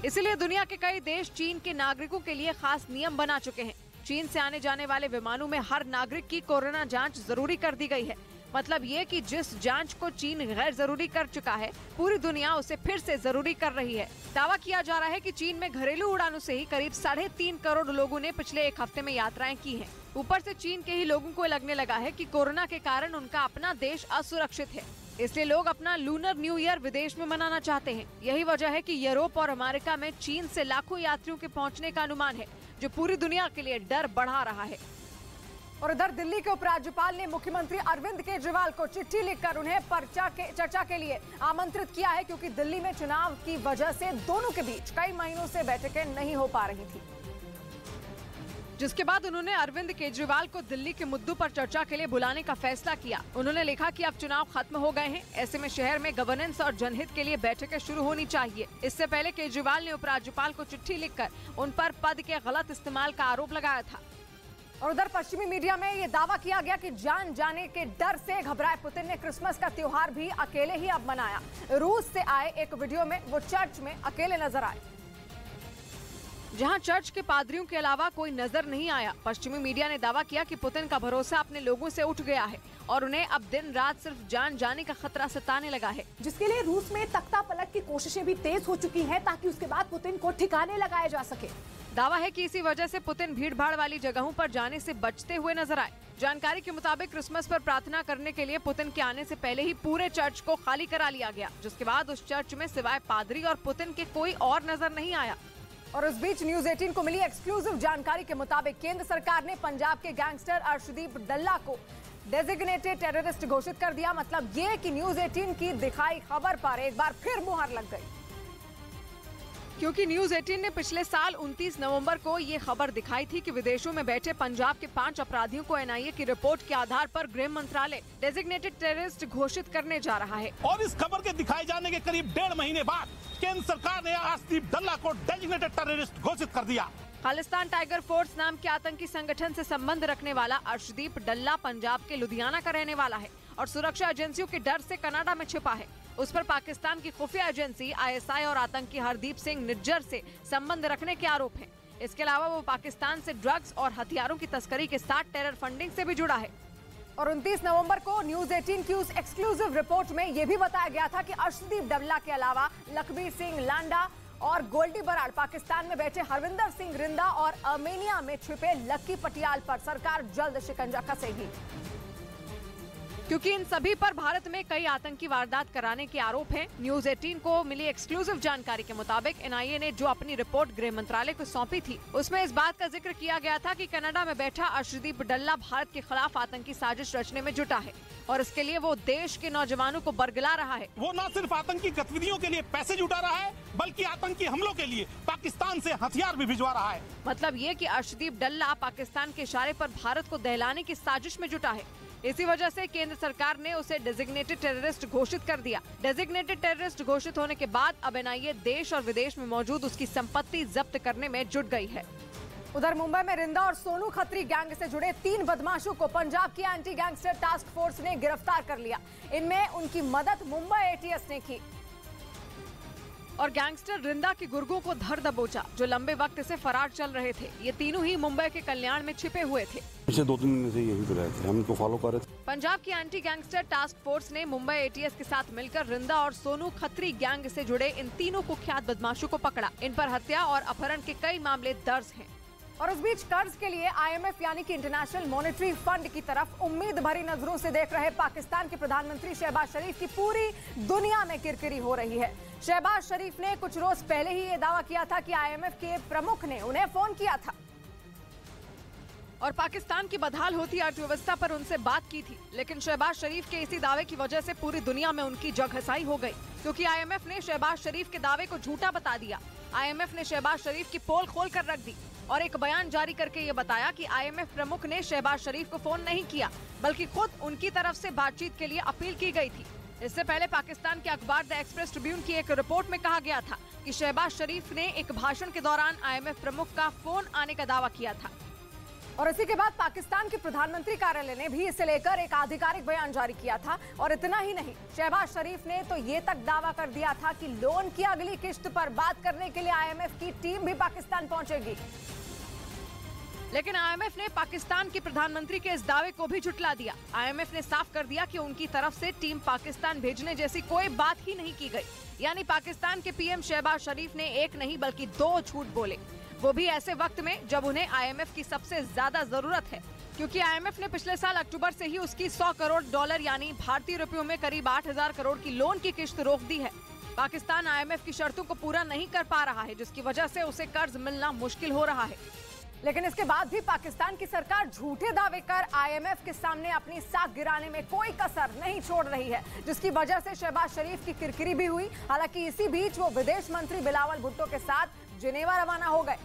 इसलिए दुनिया के कई देश चीन के नागरिकों के लिए खास नियम बना चुके हैं। चीन से आने जाने वाले विमानों में हर नागरिक की कोरोना जांच जरूरी कर दी गई है। मतलब ये कि जिस जांच को चीन गैर जरूरी कर चुका है, पूरी दुनिया उसे फिर से जरूरी कर रही है। दावा किया जा रहा है कि चीन में घरेलू उड़ानों से ही करीब 3.5 करोड़ लोगों ने पिछले 1 हफ्ते में यात्राएं की हैं। ऊपर से चीन के ही लोगों को लगने लगा है कि कोरोना के कारण उनका अपना देश असुरक्षित है, इसलिए लोग अपना लूनर न्यू ईयर विदेश में मनाना चाहते हैं। यही वजह है कि यूरोप और अमेरिका में चीन से लाखों यात्रियों के पहुँचने का अनुमान है, जो पूरी दुनिया के लिए डर बढ़ा रहा है। और उधर दिल्ली के उपराज्यपाल ने मुख्यमंत्री अरविंद केजरीवाल को चिट्ठी लिखकर उन्हें चर्चा के लिए आमंत्रित किया है, क्योंकि दिल्ली में चुनाव की वजह से दोनों के बीच कई महीनों से बैठकें नहीं हो पा रही थी। जिसके बाद उन्होंने अरविंद केजरीवाल को दिल्ली के मुद्दों पर चर्चा के लिए बुलाने का फैसला किया। उन्होंने लिखा कि अब चुनाव खत्म हो गए हैं, ऐसे में शहर में गवर्नेंस और जनहित के लिए बैठकें शुरू होनी चाहिए। इससे पहले केजरीवाल ने उपराज्यपाल को चिट्ठी लिखकर उन पर पद के गलत इस्तेमाल का आरोप लगाया था। और उधर पश्चिमी मीडिया में ये दावा किया गया कि जान जाने के डर से घबराए पुतिन ने क्रिसमस का त्योहार भी अकेले ही अब मनाया। रूस से आए एक वीडियो में वो चर्च में अकेले नजर आए, जहां चर्च के पादरियों के अलावा कोई नजर नहीं आया। पश्चिमी मीडिया ने दावा किया कि पुतिन का भरोसा अपने लोगों से उठ गया है और उन्हें अब दिन रात सिर्फ जान जाने का खतरा सताने लगा है, जिसके लिए रूस में तख्ता पलट की कोशिशें भी तेज हो चुकी हैं, ताकि उसके बाद पुतिन को ठिकाने लगाया जा सके। दावा है कि इसी वजह से पुतिन भीड़-भाड़ वाली जगहों पर जाने से बचते हुए नजर आए। जानकारी के मुताबिक क्रिसमस पर प्रार्थना करने के लिए पुतिन के आने से पहले ही पूरे चर्च को खाली करा लिया गया, जिसके बाद उस चर्च में सिवाय पादरी और पुतिन के कोई और नजर नहीं आया। और इस बीच न्यूज 18 को मिली एक्सक्लूसिव जानकारी के मुताबिक केंद्र सरकार ने पंजाब के गैंगस्टर अर्शदीप डल्ला को डेजिग्नेटेड टेररिस्ट घोषित कर दिया। मतलब ये कि न्यूज 18 की दिखाई खबर पर एक बार फिर मुहर लग गई। क्योंकि न्यूज 18 ने पिछले साल 29 नवंबर को ये खबर दिखाई थी कि विदेशों में बैठे पंजाब के 5 अपराधियों को एनआईए की रिपोर्ट के आधार पर गृह मंत्रालय डेजिग्नेटेड टेररिस्ट घोषित करने जा रहा है। और इस खबर के दिखाए जाने के करीब 1.5 महीने बाद केंद्र सरकार ने अर्शदीप डल्ला को डेजिग्नेटेड टेररिस्ट घोषित कर दिया। खालिस्तान टाइगर फोर्स नाम के आतंकी संगठन से संबंध रखने वाला अर्शदीप डल्ला पंजाब के लुधियाना का रहने वाला है और सुरक्षा एजेंसियों के डर से कनाडा में छिपा है। उस पर पाकिस्तान की खुफिया एजेंसी ISI और आतंकी हरदीप सिंह निज्जर से संबंध रखने के आरोप हैं। इसके अलावा वो पाकिस्तान से ड्रग्स और हथियारों की तस्करी के साथ टेरर फंडिंग से भी जुड़ा है। और 29 नवंबर को न्यूज 18 की उस एक्सक्लूसिव रिपोर्ट में ये भी बताया गया था कि अर्शदीप डल्ला के अलावा लखबीर सिंह लांडा और गोल्डी बराड़ पाकिस्तान में बैठे हरविंदर सिंह रिंदा और अर्मेनिया में छिपे लक्की पटियाल पर सरकार जल्द शिकंजा कसेगी, क्योंकि इन सभी पर भारत में कई आतंकी वारदात कराने के आरोप हैं। न्यूज 18 को मिली एक्सक्लूसिव जानकारी के मुताबिक एनआईए ने जो अपनी रिपोर्ट गृह मंत्रालय को सौंपी थी उसमें इस बात का जिक्र किया गया था कि कनाडा में बैठा अर्शदीप डल्ला भारत के खिलाफ आतंकी साजिश रचने में जुटा है और इसके लिए वो देश के नौजवानों को बरगला रहा है। वो न सिर्फ आतंकी गतिविधियों के लिए पैसे जुटा रहा है बल्कि आतंकी हमलों के लिए पाकिस्तान से हथियार भी भिजवा रहा है। मतलब ये कि अर्शदीप डल्ला पाकिस्तान के इशारे पर भारत को दहलाने की साजिश में जुटा है। इसी वजह से केंद्र सरकार ने उसे डेजिग्नेटेड टेररिस्ट घोषित कर दिया। डेजिग्नेटेड टेररिस्ट घोषित होने के बाद अब एनआईए देश और विदेश में मौजूद उसकी संपत्ति जब्त करने में जुट गई है। उधर मुंबई में रिंदा और सोनू खत्री गैंग से जुड़े 3 बदमाशों को पंजाब की एंटी गैंगस्टर टास्क फोर्स ने गिरफ्तार कर लिया। इनमें उनकी मदद मुंबई ATS ने की और गैंगस्टर रिंदा के गुर्गों को धर दबोचा जो लंबे वक्त से फरार चल रहे थे। ये तीनों ही मुंबई के कल्याण में छिपे हुए थे। पिछले 2-3 दिन से यही रहे थे, हम इनको फॉलो कर रहे थे। पंजाब की एंटी गैंगस्टर टास्क फोर्स ने मुंबई ATS के साथ मिलकर रिंदा और सोनू खत्री गैंग से जुड़े इन तीनों कुख्यात बदमाशों को पकड़ा। इन पर हत्या और अपहरण के कई मामले दर्ज हैं। और उस बीच कर्ज के लिए IMF यानी कि इंटरनेशनल मॉनेटरी फंड की तरफ उम्मीद भरी नजरों से देख रहे पाकिस्तान के प्रधानमंत्री शहबाज शरीफ की पूरी दुनिया में किरकिरी हो रही है। शहबाज शरीफ ने कुछ रोज पहले ही ये दावा किया था कि IMF के प्रमुख ने उन्हें फोन किया था और पाकिस्तान की बदहाल होती अर्थव्यवस्था पर उनसे बात की थी, लेकिन शहबाज शरीफ के इसी दावे की वजह से पूरी दुनिया में उनकी जगहसाई हो गई, क्योंकि IMF ने शहबाज शरीफ के दावे को झूठा बता दिया। IMF ने शहबाज शरीफ की पोल खोल कर रख दी और एक बयान जारी करके ये बताया कि IMF प्रमुख ने शहबाज शरीफ को फोन नहीं किया बल्कि खुद उनकी तरफ से बातचीत के लिए अपील की गई थी। इससे पहले पाकिस्तान के अखबार द एक्सप्रेस ट्रिब्यून की एक रिपोर्ट में कहा गया था कि शहबाज शरीफ ने एक भाषण के दौरान IMF प्रमुख का फोन आने का दावा किया था। और इसी के बाद पाकिस्तान के प्रधानमंत्री कार्यालय ने भी इसे लेकर एक आधिकारिक बयान जारी किया था। और इतना ही नहीं, शहबाज शरीफ ने तो ये तक दावा कर दिया था कि लोन की अगली किश्त पर बात करने के लिए IMF की टीम भी पाकिस्तान पहुंचेगी। लेकिन IMF ने पाकिस्तान के प्रधानमंत्री के इस दावे को भी झुठला दिया। IMF ने साफ कर दिया कि उनकी तरफ से टीम पाकिस्तान भेजने जैसी कोई बात ही नहीं की गई। यानी पाकिस्तान के PM शहबाज शरीफ ने एक नहीं बल्कि 2 झूठ बोले, वो भी ऐसे वक्त में जब उन्हें IMF की सबसे ज्यादा जरूरत है, क्योंकि IMF ने पिछले साल अक्टूबर से ही उसकी $100 करोड़ यानी भारतीय रुपयों में करीब 8,000 करोड़ की लोन की किश्त रोक दी है। पाकिस्तान IMF की शर्तों को पूरा नहीं कर पा रहा है, जिसकी वजह से उसे कर्ज मिलना मुश्किल हो रहा है। लेकिन इसके बाद भी पाकिस्तान की सरकार झूठे दावे कर IMF के सामने अपनी साख गिराने में कोई कसर नहीं छोड़ रही है, जिसकी वजह से शहबाज शरीफ की किरकिरी भी हुई। हालांकि इसी बीच वो विदेश मंत्री बिलावल भुट्टो के साथ जिनेवा रवाना हो गए,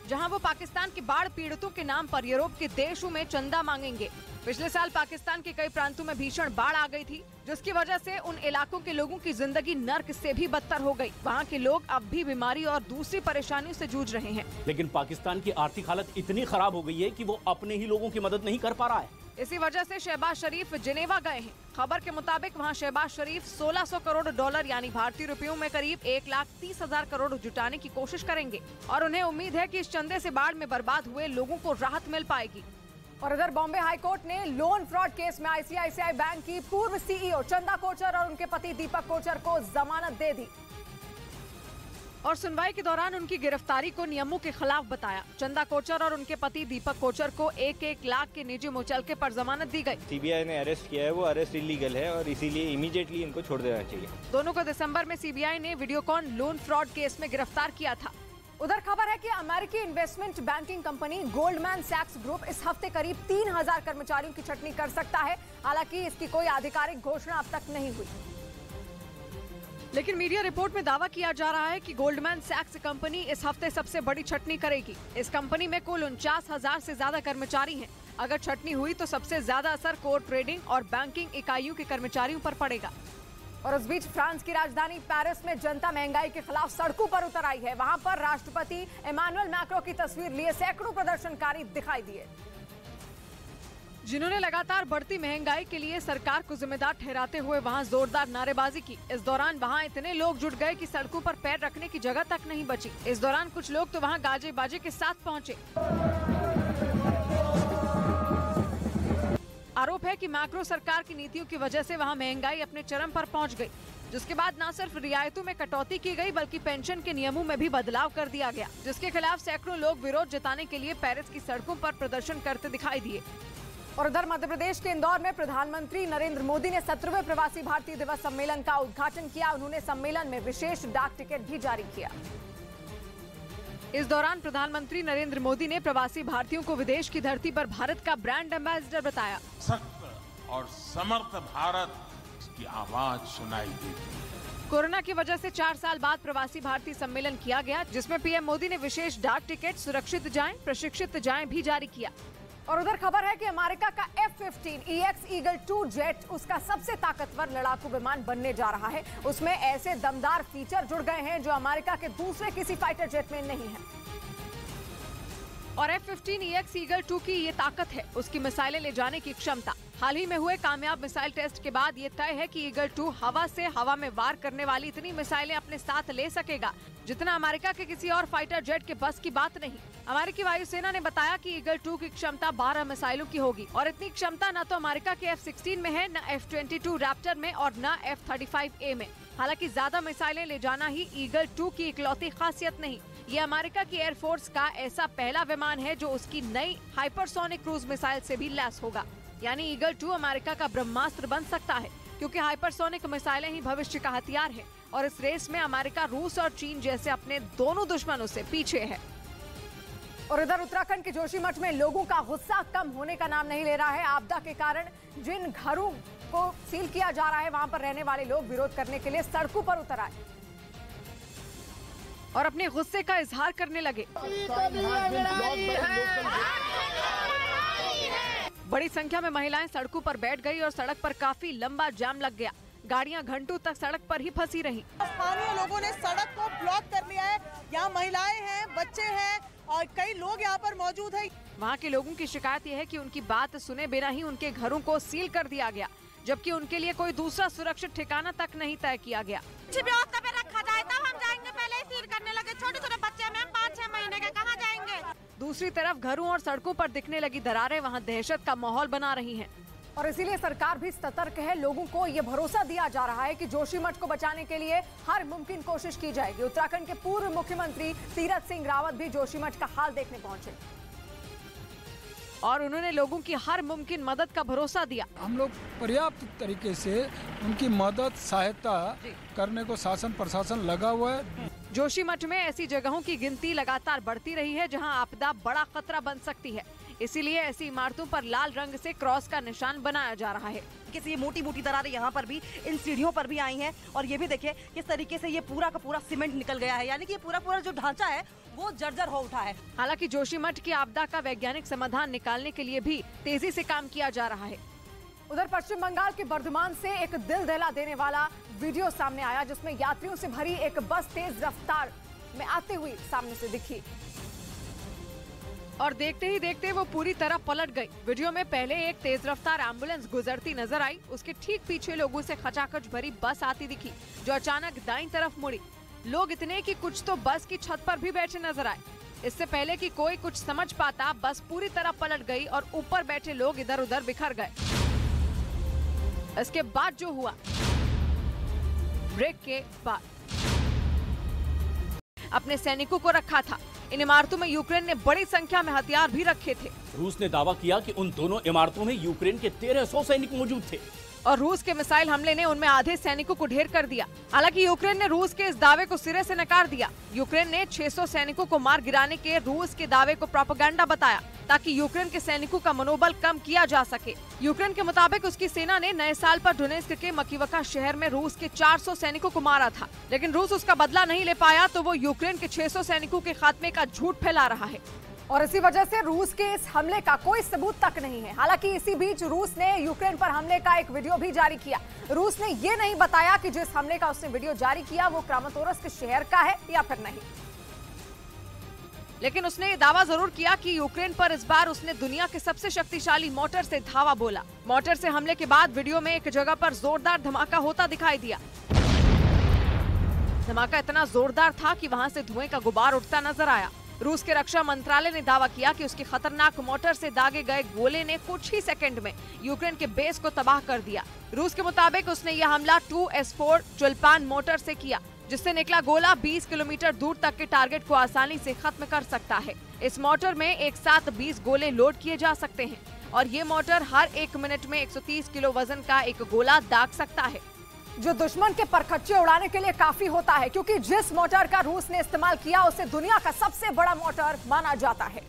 जहां वो पाकिस्तान के बाढ़ पीड़ितों के नाम पर यूरोप के देशों में चंदा मांगेंगे। पिछले साल पाकिस्तान के कई प्रांतों में भीषण बाढ़ आ गई थी, जिसकी वजह से उन इलाकों के लोगों की जिंदगी नर्क से भी बदतर हो गई। वहां के लोग अब भी बीमारी और दूसरी परेशानियों से जूझ रहे हैं। लेकिन पाकिस्तान की आर्थिक हालत इतनी खराब हो गई है कि वो अपने ही लोगों की मदद नहीं कर पा रहा है। इसी वजह से शहबाज शरीफ जिनेवा गए हैं। खबर के मुताबिक वहां शहबाज शरीफ $1,600 करोड़ यानी भारतीय रुपयों में करीब 1,30,000 करोड़ जुटाने की कोशिश करेंगे और उन्हें उम्मीद है कि इस चंदे से बाढ़ में बर्बाद हुए लोगों को राहत मिल पाएगी। और इधर बॉम्बे हाई कोर्ट ने लोन फ्रॉड केस में ICICI बैंक की पूर्व CEO चंदा कोचर और उनके पति दीपक कोचर को जमानत दे दी और सुनवाई के दौरान उनकी गिरफ्तारी को नियमों के खिलाफ बताया। चंदा कोचर और उनके पति दीपक कोचर को 1-1 लाख के निजी मुचलके पर जमानत दी गई। CBI ने अरेस्ट किया है, वो अरेस्ट इलीगल है और इसीलिए इमीडिएटली इनको छोड़ देना चाहिए। दोनों को दिसंबर में CBI ने वीडियोकॉन लोन फ्रॉड केस में गिरफ्तार किया था। उधर खबर है कि अमेरिकी इन्वेस्टमेंट बैंकिंग कंपनी गोल्डमैन सैक्स ग्रुप इस हफ्ते करीब 3,000 कर्मचारियों की छटनी कर सकता है। हालांकि इसकी कोई आधिकारिक घोषणा अब तक नहीं हुई। लेकिन मीडिया रिपोर्ट में दावा किया जा रहा है कि गोल्डमैन सैक्स कंपनी इस हफ्ते सबसे बड़ी छटनी करेगी। इस कंपनी में कुल 49,000 से ज्यादा कर्मचारी हैं। अगर छटनी हुई तो सबसे ज्यादा असर कोर ट्रेडिंग और बैंकिंग इकाइयों के कर्मचारियों पर पड़ेगा। और उस बीच फ्रांस की राजधानी पेरिस में जनता महंगाई के खिलाफ सड़कों पर उतर आई है। वहां पर राष्ट्रपति इमैनुअल मैक्रों की तस्वीर लिए सैकड़ों प्रदर्शनकारी दिखाई दिए, जिन्होंने लगातार बढ़ती महंगाई के लिए सरकार को जिम्मेदार ठहराते हुए वहां जोरदार नारेबाजी की। इस दौरान वहां इतने लोग जुट गए कि सड़कों पर पैर रखने की जगह तक नहीं बची। इस दौरान कुछ लोग तो वहां गाजे बाजे के साथ पहुंचे। आरोप है कि मैक्रो सरकार की नीतियों की वजह से वहां महंगाई अपने चरम पर पहुंच गई, जिसके बाद न सिर्फ रियायतों में कटौती की गई बल्कि पेंशन के नियमों में भी बदलाव कर दिया गया, जिसके खिलाफ सैकड़ों लोग विरोध जताने के लिए पेरिस की सड़कों पर प्रदर्शन करते दिखाई दिए। और उधर मध्य प्रदेश के इंदौर में प्रधानमंत्री नरेंद्र मोदी ने 17वें प्रवासी भारतीय दिवस सम्मेलन का उद्घाटन किया। उन्होंने सम्मेलन में विशेष डाक टिकट भी जारी किया। इस दौरान प्रधानमंत्री नरेंद्र मोदी ने प्रवासी भारतीयों को विदेश की धरती पर भारत का ब्रांड एम्बेसडर बताया। सशक्त और समर्थ भारत की आवाज सुनाई देती। कोरोना की वजह से 4 साल बाद प्रवासी भारतीय सम्मेलन किया गया, जिसमें पीएम मोदी ने विशेष डाक टिकट, सुरक्षित जाएं, प्रशिक्षित जाएं भी जारी किया। और उधर खबर है कि अमेरिका का F-15EX ईगल 2 जेट उसका सबसे ताकतवर लड़ाकू विमान बनने जा रहा है। उसमें ऐसे दमदार फीचर जुड़ गए हैं जो अमेरिका के दूसरे किसी फाइटर जेट में नहीं है। और F-15EX ईगल 2 की ये ताकत है उसकी मिसाइलें ले जाने की क्षमता। हाल ही में हुए कामयाब मिसाइल टेस्ट के बाद ये तय है कि ईगल 2 हवा से हवा में वार करने वाली इतनी मिसाइलें अपने साथ ले सकेगा जितना अमेरिका के किसी और फाइटर जेट के बस की बात नहीं। अमेरिकी वायुसेना ने बताया कि ईगल 2 की क्षमता 12 मिसाइलों की होगी और इतनी क्षमता न तो अमेरिका के F-16 में है, न F-22 रैप्टर में और न F-35A में। हालांकि ज्यादा मिसाइलें ले जाना ही ईगल 2 की इकलौती खासियत नहीं, ये अमेरिका की एयरफोर्स का ऐसा पहला विमान है जो उसकी नई हाइपरसोनिक क्रूज मिसाइल से भी लैस होगा। यानी ईगल 2 अमेरिका का ब्रह्मास्त्र बन सकता है, क्योंकि हाइपरसोनिक मिसाइलें ही भविष्य का हथियार है और इस रेस में अमेरिका रूस और चीन जैसे अपने दोनों दुश्मनों से पीछे है। और इधर उत्तराखंड के जोशीमठ में लोगों का गुस्सा कम होने का नाम नहीं ले रहा है। आपदा के कारण जिन घरों को सील किया जा रहा है वहां पर रहने वाले लोग विरोध करने के लिए सड़कों पर उतर आए और अपने गुस्से का इजहार करने लगे। बड़ी संख्या में महिलाएं सड़कों पर बैठ गई और सड़क पर काफी लंबा जाम लग गया। गाड़ियां घंटों तक सड़क पर ही फंसी रहीं। स्थानीय लोगों ने सड़क को ब्लॉक कर लिया है। यहाँ महिलाएं हैं, बच्चे हैं और कई लोग यहाँ पर मौजूद हैं। वहाँ के लोगों की शिकायत यह है कि उनकी बात सुने बिना ही उनके घरों को सील कर दिया गया, जबकि उनके लिए कोई दूसरा सुरक्षित ठिकाना तक नहीं तय किया गया। व्यवस्था पे रखा जाए तब हम जाएंगे, पहले ही सील करने लगे। छोटे छोटे बच्चे हैं, 5-6 महीने के, कहाँ जाएंगे। दूसरी तरफ घरों और सड़कों पर दिखने लगी दरारें वहाँ दहशत का माहौल बना रही हैं। और इसीलिए सरकार भी सतर्क है। लोगों को ये भरोसा दिया जा रहा है कि जोशीमठ को बचाने के लिए हर मुमकिन कोशिश की जाएगी। उत्तराखंड के पूर्व मुख्यमंत्री तीरथ सिंह रावत भी जोशीमठ का हाल देखने पहुंचे और उन्होंने लोगों की हर मुमकिन मदद का भरोसा दिया। हम लोग पर्याप्त तरीके से उनकी मदद सहायता करने को शासन प्रशासन लगा हुआ है। जोशीमठ में ऐसी जगहों की गिनती लगातार बढ़ती रही है जहां आपदा बड़ा खतरा बन सकती है। इसीलिए ऐसी इमारतों पर लाल रंग से क्रॉस का निशान बनाया जा रहा है। किसी मोटी मोटी दरारें यहाँ पर भी इन सीढ़ियों पर भी आई हैं और ये भी देखिए किस तरीके से ये पूरा का पूरा सीमेंट निकल गया है, यानी कि ये पूरा जो ढांचा है वो जर्जर हो उठा है। हालांकि जोशीमठ की आपदा का वैज्ञानिक समाधान निकालने के लिए भी तेजी से काम किया जा रहा है। उधर पश्चिम बंगाल के बर्धमान से एक दिल दहला देने वाला वीडियो सामने आया, जिसमें यात्रियों से भरी एक बस तेज रफ्तार में आते हुए सामने से दिखी और देखते ही देखते वो पूरी तरह पलट गई। वीडियो में पहले एक तेज रफ्तार एम्बुलेंस गुजरती नजर आई, उसके ठीक पीछे लोगों से खचाखच भरी बस आती दिखी जो अचानक दाईं तरफ मुड़ी। लोग इतने कि कुछ तो बस की छत पर भी बैठे नजर आए। इससे पहले कि कोई कुछ समझ पाता, बस पूरी तरह पलट गई और ऊपर बैठे लोग इधर उधर बिखर गए। इसके बाद जो हुआ, ब्रेक के बाद अपने सैनिकों को रखा था। इन इमारतों में यूक्रेन ने बड़ी संख्या में हथियार भी रखे थे। रूस ने दावा किया कि उन दोनों इमारतों में यूक्रेन के 1300 सैनिक मौजूद थे। और रूस के मिसाइल हमले ने उनमें आधे सैनिकों को ढेर कर दिया। हालांकि यूक्रेन ने रूस के इस दावे को सिरे से नकार दिया। यूक्रेन ने 600 सैनिकों को मार गिराने के रूस के दावे को प्रोपेगेंडा बताया ताकि यूक्रेन के सैनिकों का मनोबल कम किया जा सके। यूक्रेन के मुताबिक उसकी सेना ने नए साल पर डोनेस्क के मकीवका शहर में रूस के 400 सैनिकों को मारा था, लेकिन रूस उसका बदला नहीं ले पाया, तो वो यूक्रेन के 600 सैनिकों के खात्मे का झूठ फैला रहा है। और इसी वजह से रूस के इस हमले का कोई सबूत तक नहीं है। हालांकि इसी बीच रूस ने यूक्रेन पर हमले का एक वीडियो भी जारी किया। रूस ने ये नहीं बताया कि जिस हमले का उसने वीडियो जारी किया वो क्रामातोर्स्क शहर का है या फिर नहीं, लेकिन उसने ये दावा जरूर किया कि यूक्रेन पर इस बार उसने दुनिया के सबसे शक्तिशाली मोर्टर से धावा बोला। मोर्टर से हमले के बाद वीडियो में एक जगह पर जोरदार धमाका होता दिखाई दिया। धमाका इतना जोरदार था कि वहां से धुएं का गुबार उठता नजर आया। रूस के रक्षा मंत्रालय ने दावा किया कि उसके खतरनाक मोर्टर से दागे गए गोले ने कुछ ही सेकंड में यूक्रेन के बेस को तबाह कर दिया। रूस के मुताबिक उसने यह हमला 2S4 चुल्पान मोर्टर से किया, जिससे निकला गोला 20 किलोमीटर दूर तक के टारगेट को आसानी से खत्म कर सकता है। इस मोर्टर में एक साथ 20 गोले लोड किए जा सकते हैं और ये मोर्टर हर 1 मिनट में 130 किलो वजन का एक गोला दाग सकता है, जो दुश्मन के परखच्चे उड़ाने के लिए काफी होता है, क्योंकि जिस मोर्टर का रूस ने इस्तेमाल किया उसे दुनिया का सबसे बड़ा मोर्टर माना जाता है,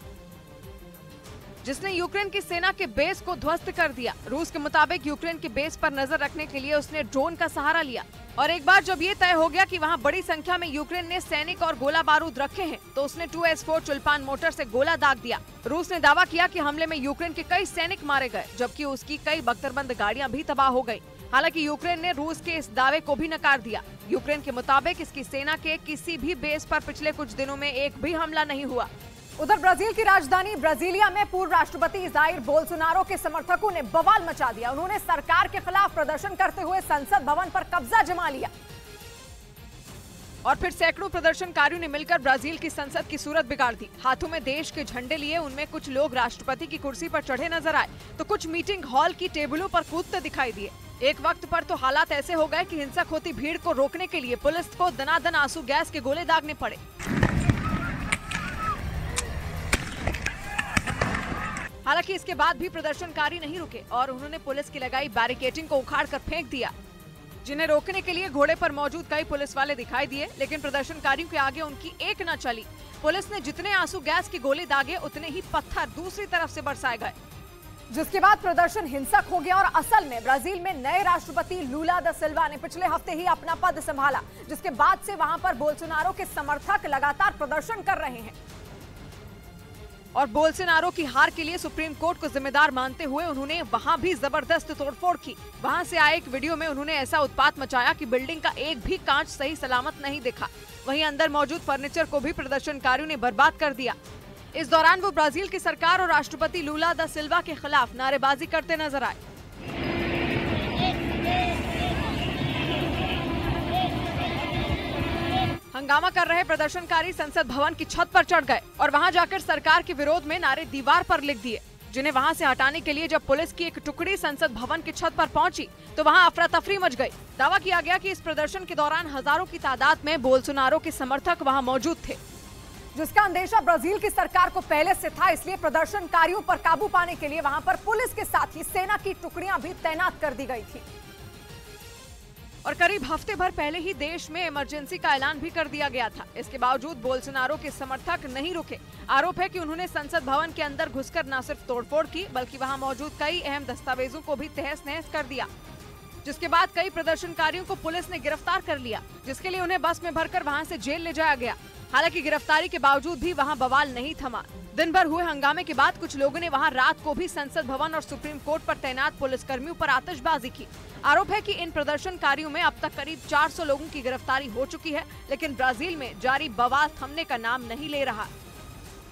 जिसने यूक्रेन की सेना के बेस को ध्वस्त कर दिया। रूस के मुताबिक यूक्रेन के बेस पर नजर रखने के लिए उसने ड्रोन का सहारा लिया और एक बार जब ये तय हो गया कि वहां बड़ी संख्या में यूक्रेन ने सैनिक और गोला बारूद रखे हैं, तो उसने 2S4 चुल्पान मोर्टर से गोला दाग दिया। रूस ने दावा किया कि हमले में यूक्रेन के कई सैनिक मारे गए, जबकि उसकी कई बख्तरबंद गाड़ियां भी तबाह हो गयी। हालांकि यूक्रेन ने रूस के इस दावे को भी नकार दिया। यूक्रेन के मुताबिक इसकी सेना के किसी भी बेस पर पिछले कुछ दिनों में एक भी हमला नहीं हुआ। उधर ब्राजील की राजधानी ब्राजीलिया में पूर्व राष्ट्रपति जाइर बोल्सोनारो के समर्थकों ने बवाल मचा दिया। उन्होंने सरकार के खिलाफ प्रदर्शन करते हुए संसद भवन पर कब्जा जमा लिया और फिर सैकड़ों प्रदर्शनकारियों ने मिलकर ब्राजील की संसद की सूरत बिगाड़ दी। हाथों में देश के झंडे लिए उनमें कुछ लोग राष्ट्रपति की कुर्सी पर चढ़े नजर आए, तो कुछ मीटिंग हॉल की टेबलों पर कूदते दिखाई दिए। एक वक्त पर तो हालात ऐसे हो गए कि हिंसक होती भीड़ को रोकने के लिए पुलिस को दनादन आंसू गैस के गोले दागने पड़े। हालांकि इसके बाद भी प्रदर्शनकारी नहीं रुके और उन्होंने पुलिस की लगाई बैरिकेडिंग को उखाड़कर फेंक दिया, जिन्हें रोकने के लिए घोड़े पर मौजूद कई पुलिस वाले दिखाई दिए, लेकिन प्रदर्शनकारियों के आगे उनकी एक न चली। पुलिस ने जितने आंसू गैस के गोले दागे, उतने ही पत्थर दूसरी तरफ से बरसाए गए, जिसके बाद प्रदर्शन हिंसक हो गया और असल में ब्राजील में नए राष्ट्रपति लूला दा सिल्वा ने पिछले हफ्ते ही अपना पद संभाला, जिसके बाद से वहां पर बोल्सोनारो के समर्थक लगातार प्रदर्शन कर रहे हैं और बोल्सोनारो की हार के लिए सुप्रीम कोर्ट को जिम्मेदार मानते हुए उन्होंने वहां भी जबरदस्त तोड़फोड़ की। वहां से आए एक वीडियो में उन्होंने ऐसा उत्पात मचाया कि बिल्डिंग का एक भी कांच सही सलामत नहीं दिखा। वहीं अंदर मौजूद फर्नीचर को भी प्रदर्शनकारियों ने बर्बाद कर दिया। इस दौरान वो ब्राजील की सरकार और राष्ट्रपति लूला दा सिल्वा के खिलाफ नारेबाजी करते नजर आए। हंगामा कर रहे प्रदर्शनकारी संसद भवन की छत पर चढ़ गए और वहां जाकर सरकार के विरोध में नारे दीवार पर लिख दिए, जिन्हें वहां से हटाने के लिए जब पुलिस की एक टुकड़ी संसद भवन की छत पर पहुंची तो वहां अफरा तफरी मच गई। दावा किया गया कि इस प्रदर्शन के दौरान हजारों की तादाद में बोल्सोनारो के समर्थक वहां मौजूद थे, जिसका अंदेशा ब्राजील की सरकार को पहले से था। इसलिए प्रदर्शनकारियों पर काबू पाने के लिए वहां पर पुलिस के साथ ही सेना की टुकड़ियां भी तैनात कर दी गई थी और करीब हफ्ते भर पहले ही देश में इमरजेंसी का ऐलान भी कर दिया गया था। इसके बावजूद बोल्सोनारो के समर्थक नहीं रुके। आरोप है कि उन्होंने संसद भवन के अंदर घुसकर न सिर्फ तोड़फोड़ की, बल्कि वहां मौजूद कई अहम दस्तावेजों को भी तहस नहस कर दिया, जिसके बाद कई प्रदर्शनकारियों को पुलिस ने गिरफ्तार कर लिया, जिसके लिए उन्हें बस में भरकर वहां से जेल ले जाया गया। हालांकि गिरफ्तारी के बावजूद भी वहां बवाल नहीं थमा। दिन भर हुए हंगामे के बाद कुछ लोगों ने वहां रात को भी संसद भवन और सुप्रीम कोर्ट पर तैनात पुलिसकर्मियों पर आतिशबाजी की। आरोप है कि इन प्रदर्शनकारियों में अब तक करीब 400 लोगों की गिरफ्तारी हो चुकी है, लेकिन ब्राजील में जारी बवाल थमने का नाम नहीं ले रहा।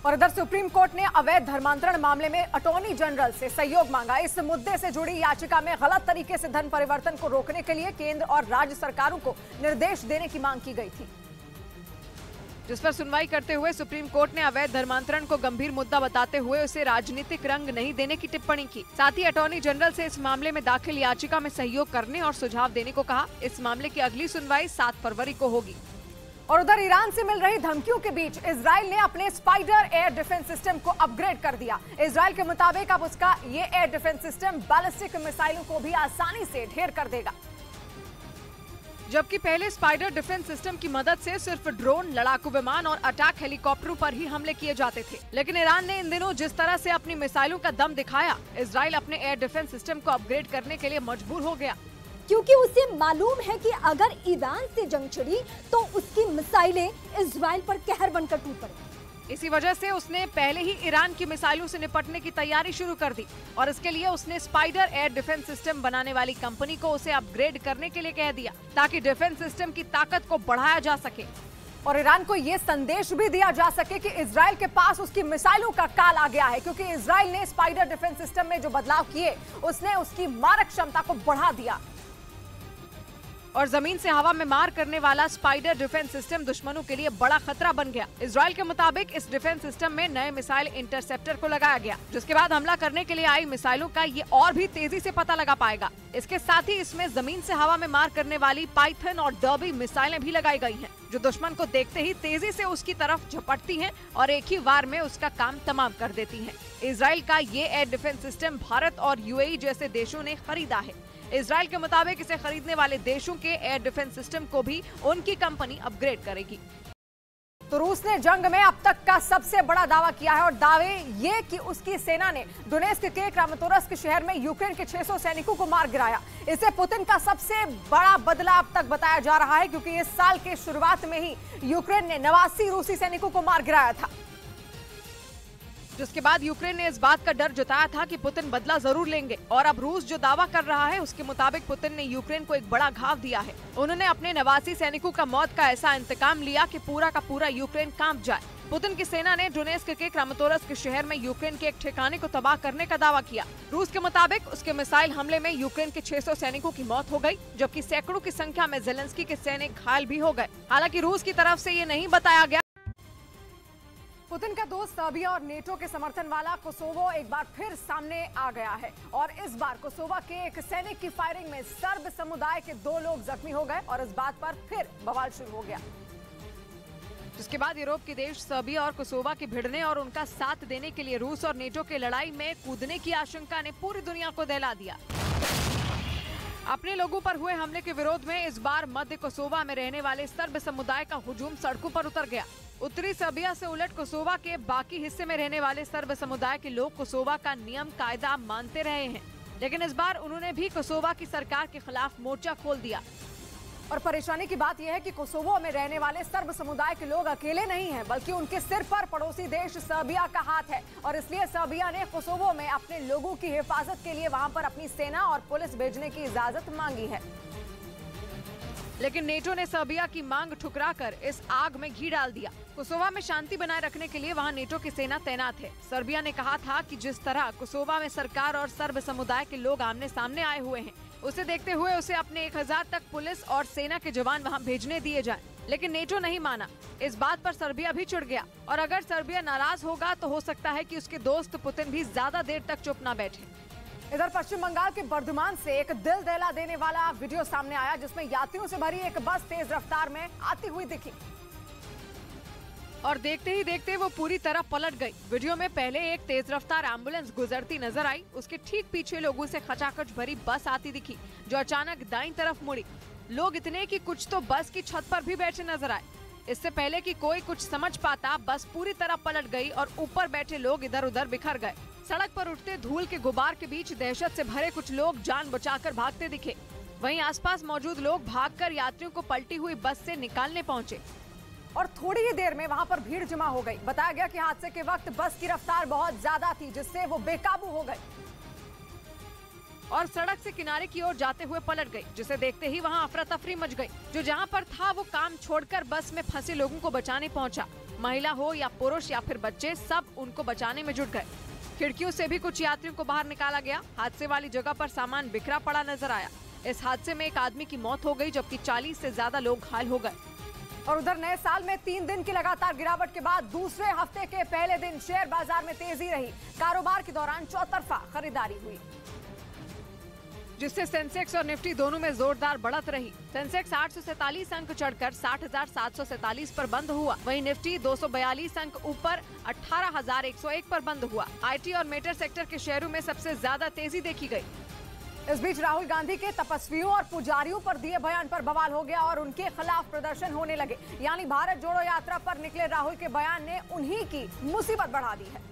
और इधर सुप्रीम कोर्ट ने अवैध धर्मांतरण मामले में अटॉर्नी जनरल से सहयोग मांगा। इस मुद्दे से जुड़ी याचिका में गलत तरीके से धन परिवर्तन को रोकने के लिए केंद्र और राज्य सरकारों को निर्देश देने की मांग की गई थी, जिस पर सुनवाई करते हुए सुप्रीम कोर्ट ने अवैध धर्मांतरण को गंभीर मुद्दा बताते हुए उसे राजनीतिक रंग नहीं देने की टिप्पणी की। साथ ही अटॉर्नी जनरल से इस मामले में दाखिल याचिका में सहयोग करने और सुझाव देने को कहा। इस मामले की अगली सुनवाई 7 फरवरी को होगी। और उधर ईरान से मिल रही धमकियों के बीच इजराइल ने अपने स्पाइडर एयर डिफेंस सिस्टम को अपग्रेड कर दिया। इजराइल के मुताबिक अब उसका ये एयर डिफेंस सिस्टम बैलिस्टिक मिसाइलों को भी आसानी से ढेर कर देगा। जबकि पहले स्पाइडर डिफेंस सिस्टम की मदद से सिर्फ ड्रोन, लड़ाकू विमान और अटैक हेलीकॉप्टरों पर ही हमले किए जाते थे, लेकिन ईरान ने इन दिनों जिस तरह से अपनी मिसाइलों का दम दिखाया, इजराइल अपने एयर डिफेंस सिस्टम को अपग्रेड करने के लिए मजबूर हो गया। क्योंकि उसे मालूम है कि अगर ईरान से जंग छिड़ी तो उसकी मिसाइलें इजराइल पर कहर बनकर टूट पड़ेंगी। इसी वजह से उसने पहले ही ईरान की मिसाइलों से निपटने की तैयारी शुरू कर दी और इसके लिए उसने स्पाइडर एयर डिफेंस सिस्टम बनाने वाली कंपनी को उसे अपग्रेड करने के लिए कह दिया, ताकि डिफेंस सिस्टम की ताकत को बढ़ाया जा सके और ईरान को ये संदेश भी दिया जा सके कि इजराइल के पास उसकी मिसाइलों का काल आ गया है, क्योंकि इजराइल ने स्पाइडर डिफेंस सिस्टम में जो बदलाव किए उसने उसकी मारक क्षमता को बढ़ा दिया और जमीन से हवा में मार करने वाला स्पाइडर डिफेंस सिस्टम दुश्मनों के लिए बड़ा खतरा बन गया। इजराइल के मुताबिक इस डिफेंस सिस्टम में नए मिसाइल इंटरसेप्टर को लगाया गया, जिसके बाद हमला करने के लिए आई मिसाइलों का ये और भी तेजी से पता लगा पाएगा। इसके साथ ही इसमें जमीन से हवा में मार करने वाली पाइथन और डर्बी मिसाइलें भी लगाई गई हैं, जो दुश्मन को देखते ही तेजी से उसकी तरफ झपटती हैं और एक ही वार में उसका काम तमाम कर देती हैं। इजराइल का ये एयर डिफेंस सिस्टम भारत और यूएई जैसे देशों ने खरीदा है। इजराइल के मुताबिक इसे खरीदने वाले देशों के एयर डिफेंस सिस्टम को भी उनकी कंपनी अपग्रेड करेगी। तो रूस ने जंग में अब तक का सबसे बड़ा दावा किया है और दावे ये कि उसकी सेना ने डोनेत्स्क के क्रामातोर्स्क शहर में यूक्रेन के 600 सैनिकों को मार गिराया। इसे पुतिन का सबसे बड़ा बदला अब तक बताया जा रहा है, क्योंकि इस साल के शुरुआत में ही यूक्रेन ने 89 रूसी सैनिकों को मार गिराया था, जिसके बाद यूक्रेन ने इस बात का डर जताया था कि पुतिन बदला जरूर लेंगे और अब रूस जो दावा कर रहा है उसके मुताबिक पुतिन ने यूक्रेन को एक बड़ा घाव दिया है। उन्होंने अपने 89 सैनिकों का मौत का ऐसा इंतकाम लिया कि पूरा का पूरा यूक्रेन कांप जाए। पुतिन की सेना ने डोनेत्स्क के क्रामातोर्स्क शहर में यूक्रेन के एक ठिकाने को तबाह करने का दावा किया। रूस के मुताबिक उसके मिसाइल हमले में यूक्रेन के 600 सैनिकों की मौत हो गई, जबकि सैकड़ों की संख्या में जेलेंस्की के सैनिक घायल भी हो गए। हालांकि रूस की तरफ से ये नहीं बताया गया। पुतिन का दोस्त सर्बिया और नेटो के समर्थन वाला कोसोवो एक बार फिर सामने आ गया है और इस बार कोसोवो के एक सैनिक की फायरिंग में सर्ब समुदाय के 2 लोग जख्मी हो गए और इस बात पर फिर बवाल शुरू हो गया, जिसके बाद यूरोप के देश सर्बिया और कोसोवो के भिड़ने और उनका साथ देने के लिए रूस और नेटो के लड़ाई में कूदने की आशंका ने पूरी दुनिया को दहला दिया। अपने लोगों पर हुए हमले के विरोध में इस बार मध्य कोसोवो में रहने वाले सर्ब समुदाय का हुजूम सड़कों पर उतर गया। उत्तरी सर्बिया से उलट कोसोवो के बाकी हिस्से में रहने वाले सर्ब समुदाय के लोग कोसोवो का नियम कायदा मानते रहे हैं, लेकिन इस बार उन्होंने भी कोसोवो की सरकार के खिलाफ मोर्चा खोल दिया। और परेशानी की बात यह है कि कोसोवो में रहने वाले सर्ब समुदाय के लोग अकेले नहीं हैं, बल्कि उनके सिर पर पड़ोसी देश सर्बिया का हाथ है और इसलिए सर्बिया ने कोसोवो में अपने लोगों की हिफाजत के लिए वहां पर अपनी सेना और पुलिस भेजने की इजाजत मांगी है। लेकिन नेटो ने सर्बिया की मांग ठुकराकर इस आग में घी डाल दिया। कोसोवो में शांति बनाए रखने के लिए वहां नेटो की सेना तैनात है। सर्बिया ने कहा था कि जिस तरह कोसोवो में सरकार और सर्ब समुदाय के लोग आमने सामने आए हुए हैं, उसे देखते हुए उसे अपने 1000 तक पुलिस और सेना के जवान वहां भेजने दिए जाएं। लेकिन नेटो नहीं माना। इस बात पर सर्बिया भी चिढ़ गया और अगर सर्बिया नाराज होगा तो हो सकता है कि उसके दोस्त पुतिन भी ज्यादा देर तक चुप न बैठे। इधर पश्चिम बंगाल के बर्धमान से एक दिल दहला देने वाला वीडियो सामने आया, जिसमें यात्रियों से भरी एक बस तेज रफ्तार में आती हुई दिखी और देखते ही देखते वो पूरी तरह पलट गई। वीडियो में पहले एक तेज रफ्तार एम्बुलेंस गुजरती नजर आई, उसके ठीक पीछे लोगों से खचाखच भरी बस आती दिखी जो अचानक दाईं तरफ मुड़ी। लोग इतने कि कुछ तो बस की छत पर भी बैठे नजर आए। इससे पहले कि कोई कुछ समझ पाता, बस पूरी तरह पलट गई और ऊपर बैठे लोग इधर उधर बिखर गए। सड़क पर उठते धूल के गुबार के बीच दहशत से भरे कुछ लोग जान बचाकर भागते दिखे। वहीं आसपास मौजूद लोग भागकर यात्रियों को पलटी हुई बस से निकालने पहुंचे और थोड़ी ही देर में वहां पर भीड़ जमा हो गई। बताया गया कि हादसे के वक्त बस की रफ्तार बहुत ज्यादा थी, जिससे वो बेकाबू हो गई और सड़क से किनारे की ओर जाते हुए पलट गई, जिसे देखते ही वहां अफरा तफरी मच गई। जो जहां पर था वो काम छोड़कर बस में फंसे लोगों को बचाने पहुंचा। महिला हो या पुरुष या फिर बच्चे, सब उनको बचाने में जुट गए। खिड़कियों से भी कुछ यात्रियों को बाहर निकाला गया। हादसे वाली जगह पर सामान बिखरा पड़ा नजर आया। इस हादसे में एक आदमी की मौत हो गई, जबकि 40 से ज्यादा लोग घायल हो गए। और उधर नए साल में 3 दिन की लगातार गिरावट के बाद दूसरे हफ्ते के पहले दिन शेयर बाजार में तेजी रही। कारोबार के दौरान चौतरफा खरीदारी हुई। जिससे सेंसेक्स और निफ्टी दोनों में जोरदार बढ़त रही। सेंसेक्स 847 अंक चढ़कर 60,747 पर बंद हुआ। वहीं निफ्टी 242 अंक ऊपर 18,101 पर बंद हुआ। आईटी और मेटल सेक्टर के शेयरों में सबसे ज्यादा तेजी देखी गई। इस बीच राहुल गांधी के तपस्वियों और पुजारियों पर दिए बयान पर बवाल हो गया और उनके खिलाफ प्रदर्शन होने लगे। यानी भारत जोड़ो यात्रा पर निकले राहुल के बयान ने उन्हीं की मुसीबत बढ़ा दी है।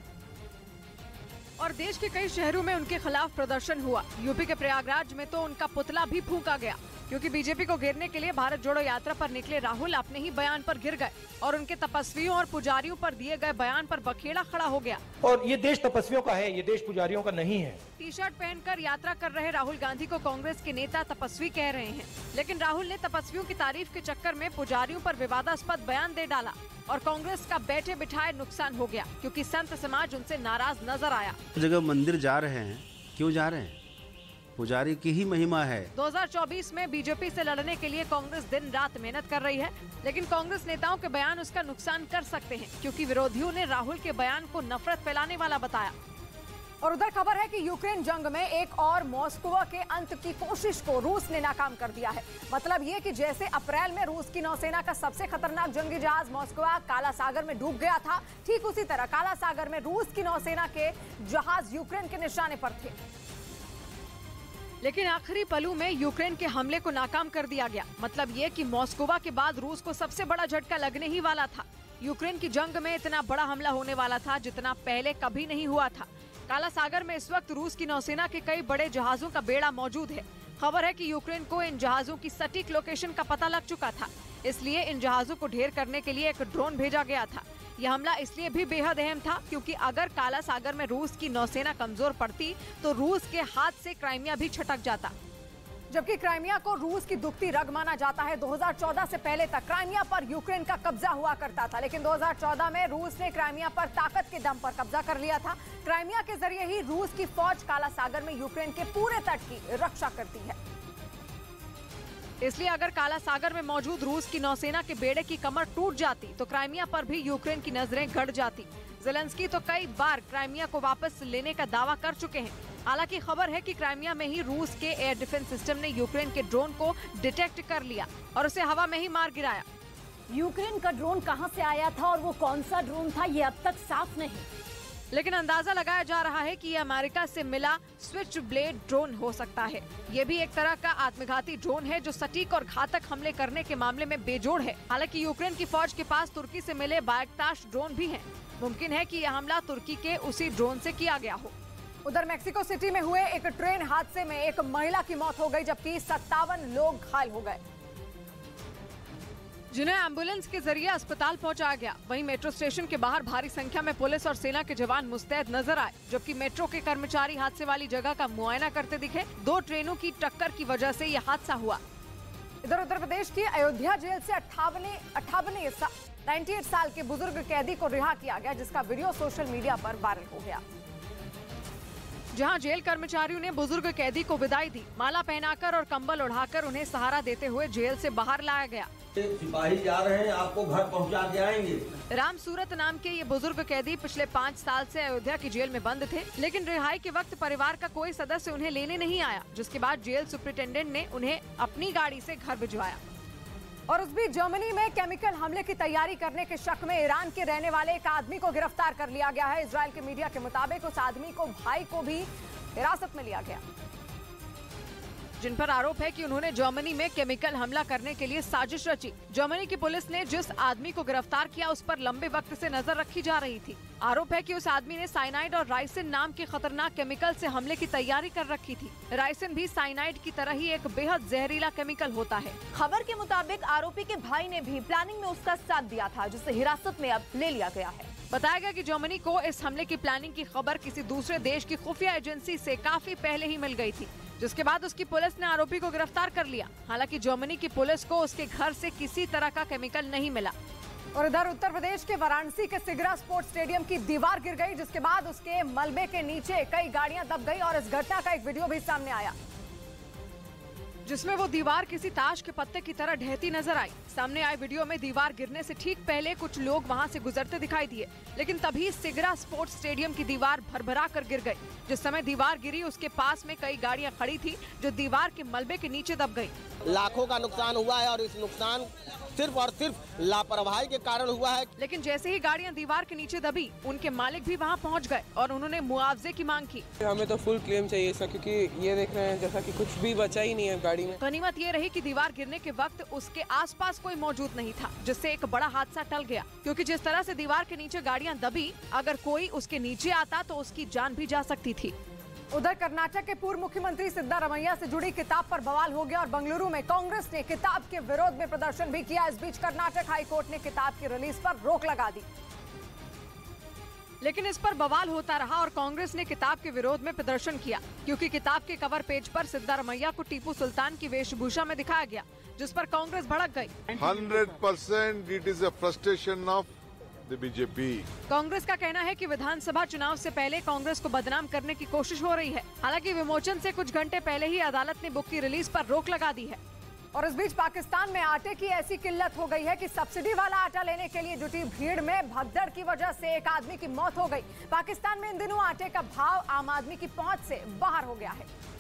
और देश के कई शहरों में उनके खिलाफ प्रदर्शन हुआ। यूपी के प्रयागराज में तो उनका पुतला भी फूंका गया, क्योंकि बीजेपी को घेरने के लिए भारत जोड़ो यात्रा पर निकले राहुल अपने ही बयान पर घिर गए और उनके तपस्वियों और पुजारियों पर दिए गए बयान पर बखेड़ा खड़ा हो गया। और ये देश तपस्वियों का है, ये देश पुजारियों का नहीं है। टी शर्ट पहनकर यात्रा कर रहे राहुल गांधी को कांग्रेस के नेता तपस्वी कह रहे हैं, लेकिन राहुल ने तपस्वियों की तारीफ के चक्कर में पुजारियों पर विवादास्पद बयान दे डाला और कांग्रेस का बैठे बिठाए नुकसान हो गया, क्योंकि संत समाज उनसे नाराज नजर आया। जगह मंदिर जा रहे हैं, क्यों जा रहे हैं? पुजारी की ही महिमा है। 2024 में बीजेपी से लड़ने के लिए कांग्रेस दिन रात मेहनत कर रही है, लेकिन कांग्रेस नेताओं के बयान उसका नुकसान कर सकते हैं, क्योंकि विरोधियों ने राहुल के बयान को नफरत फैलाने वाला बताया। और उधर खबर है कि यूक्रेन जंग में एक और मॉस्को के अंत की कोशिश को रूस ने नाकाम कर दिया है। मतलब ये कि जैसे अप्रैल में रूस की नौसेना का सबसे खतरनाक जंगी जहाज मॉस्को काला सागर में डूब गया था, ठीक उसी तरह काला सागर में रूस की नौसेना के जहाज यूक्रेन के निशाने पर थे। लेकिन आखिरी पलों में यूक्रेन के हमले को नाकाम कर दिया गया। मतलब ये कि मॉस्को के बाद रूस को सबसे बड़ा झटका लगने ही वाला था। यूक्रेन की जंग में इतना बड़ा हमला होने वाला था जितना पहले कभी नहीं हुआ था। काला सागर में इस वक्त रूस की नौसेना के कई बड़े जहाजों का बेड़ा मौजूद है। खबर है कि यूक्रेन को इन जहाजों की सटीक लोकेशन का पता लग चुका था, इसलिए इन जहाजों को ढेर करने के लिए एक ड्रोन भेजा गया था। यह हमला इसलिए भी बेहद अहम था क्योंकि अगर काला सागर में रूस की नौसेना कमजोर पड़ती तो रूस के हाथ से क्राइमिया भी छटक जाता। जबकि क्राइमिया को रूस की दुखती रग माना जाता है। 2014 से पहले तक क्राइमिया पर यूक्रेन का कब्जा हुआ करता था, लेकिन 2014 में रूस ने क्राइमिया पर ताकत के दम पर कब्जा कर लिया था। क्राइमिया के जरिए ही रूस की फौज काला सागर में यूक्रेन के पूरे तट की रक्षा करती है। इसलिए अगर काला सागर में मौजूद रूस की नौसेना के बेड़े की कमर टूट जाती तो क्राइमिया पर भी यूक्रेन की नजरें गड़ जाती। ज़ेलेंस्की तो कई बार क्राइमिया को वापस लेने का दावा कर चुके हैं। हालांकि खबर है कि क्राइमिया में ही रूस के एयर डिफेंस सिस्टम ने यूक्रेन के ड्रोन को डिटेक्ट कर लिया और उसे हवा में ही मार गिराया। यूक्रेन का ड्रोन कहां से आया था और वो कौन सा ड्रोन था, ये अब तक साफ नहीं, लेकिन अंदाजा लगाया जा रहा है कि ये अमेरिका से मिला स्विच ब्लेड ड्रोन हो सकता है। ये भी एक तरह का आत्मघाती ड्रोन है जो सटीक और घातक हमले करने के मामले में बेजोड़ है। हालांकि यूक्रेन की फौज के पास तुर्की से मिले बायकटाश ड्रोन भी हैं। मुमकिन है कि यह हमला तुर्की के उसी ड्रोन से किया गया हो। उधर मेक्सिको सिटी में हुए एक ट्रेन हादसे में एक महिला की मौत हो गई, जबकि 57 लोग घायल हो गए, जिन्हें एम्बुलेंस के जरिए अस्पताल पहुंचाया गया। वहीं मेट्रो स्टेशन के बाहर भारी संख्या में पुलिस और सेना के जवान मुस्तैद नजर आए, जबकि मेट्रो के कर्मचारी हादसे वाली जगह का मुआयना करते दिखे। 2 ट्रेनों की टक्कर की वजह से यह हादसा हुआ। इधर उत्तर प्रदेश की अयोध्या जेल से 98 साल के बुजुर्ग कैदी को रिहा किया गया, जिसका वीडियो सोशल मीडिया पर वायरल हो गया। जहां जेल कर्मचारियों ने बुजुर्ग कैदी को विदाई दी। माला पहनाकर और कंबल उड़ाकर उन्हें सहारा देते हुए जेल से बाहर लाया गया। सिपाही जा रहे हैं, आपको घर पहुंचा के आएंगे। राम सूरत नाम के ये बुजुर्ग कैदी पिछले 5 साल से अयोध्या की जेल में बंद थे, लेकिन रिहाई के वक्त परिवार का कोई सदस्य उन्हें लेने नहीं आया, जिसके बाद जेल सुपरिटेंडेंट ने उन्हें अपनी गाड़ी से घर भिजवाया। और उस बीच जर्मनी में केमिकल हमले की तैयारी करने के शक में ईरान के रहने वाले एक आदमी को गिरफ्तार कर लिया गया है। इजराइल के मीडिया के मुताबिक उस आदमी को भाई को भी हिरासत में लिया गया, जिन पर आरोप है कि उन्होंने जर्मनी में केमिकल हमला करने के लिए साजिश रची। जर्मनी की पुलिस ने जिस आदमी को गिरफ्तार किया उस पर लंबे वक्त से नजर रखी जा रही थी। आरोप है कि उस आदमी ने साइनाइड और राइसिन नाम के खतरनाक केमिकल से हमले की तैयारी कर रखी थी। राइसिन भी साइनाइड की तरह ही एक बेहद जहरीला केमिकल होता है। खबर के मुताबिक आरोपी के भाई ने भी प्लानिंग में उसका साथ दिया था, जिसे हिरासत में अब ले लिया गया है। बताया गया कि जर्मनी को इस हमले की प्लानिंग की खबर किसी दूसरे देश की खुफिया एजेंसी से काफी पहले ही मिल गई थी, जिसके बाद उसकी पुलिस ने आरोपी को गिरफ्तार कर लिया। हालांकि जर्मनी की पुलिस को उसके घर से किसी तरह का केमिकल नहीं मिला। और इधर उत्तर प्रदेश के वाराणसी के सिगरा स्पोर्ट्स स्टेडियम की दीवार गिर गई, जिसके बाद उसके मलबे के नीचे कई गाड़ियां दब गई और इस घटना का एक वीडियो भी सामने आया। जिसमें वो दीवार किसी ताश के पत्ते की तरह ढहती नजर आई। सामने आए वीडियो में दीवार गिरने से ठीक पहले कुछ लोग वहां से गुजरते दिखाई दिए, लेकिन तभी सिगरा स्पोर्ट्स स्टेडियम की दीवार भरभरा कर गिर गई। जिस समय दीवार गिरी उसके पास में कई गाड़ियां खड़ी थी जो दीवार के मलबे के नीचे दब गई। लाखों का नुकसान हुआ है और इस नुकसान सिर्फ और सिर्फ लापरवाही के कारण हुआ है। लेकिन जैसे ही गाड़ियां दीवार के नीचे दबी, उनके मालिक भी वहां पहुंच गए और उन्होंने मुआवजे की मांग की। हमें तो फुल क्लेम चाहिए इसका, क्योंकि ये देख रहे हैं जैसा कि कुछ भी बचा ही नहीं है गाड़ी में। गनीमत ये रही कि दीवार गिरने के वक्त उसके आसपास कोई मौजूद नहीं था, जिससे एक बड़ा हादसा टल गया। क्योंकि जिस तरह से दीवार के नीचे गाड़ियां दबी, अगर कोई उसके नीचे आता तो उसकी जान भी जा सकती थी। उधर कर्नाटक के पूर्व मुख्यमंत्री सिद्धारमैया से जुड़ी किताब पर बवाल हो गया और बेंगलुरु में कांग्रेस ने किताब के विरोध में प्रदर्शन भी किया। इस बीच कर्नाटक हाईकोर्ट ने किताब की रिलीज पर रोक लगा दी, लेकिन इस पर बवाल होता रहा और कांग्रेस ने किताब के विरोध में प्रदर्शन किया, क्योंकि किताब के कवर पेज पर सिद्धारमैया को टीपू सुल्तान की वेशभूषा में दिखाया गया, जिस पर कांग्रेस भड़क गई। 100% it is a frustration of the BJP। Congress का कहना है कि विधानसभा चुनाव से पहले कांग्रेस को बदनाम करने की कोशिश हो रही है। हालांकि विमोचन से कुछ घंटे पहले ही अदालत ने बुक की रिलीज पर रोक लगा दी है। और इस बीच पाकिस्तान में आटे की ऐसी किल्लत हो गई है कि सब्सिडी वाला आटा लेने के लिए जुटी भीड़ में भगदड़ की वजह से एक आदमी की मौत हो गई। पाकिस्तान में इन दिनों आटे का भाव आम आदमी की पहुंच से बाहर हो गया है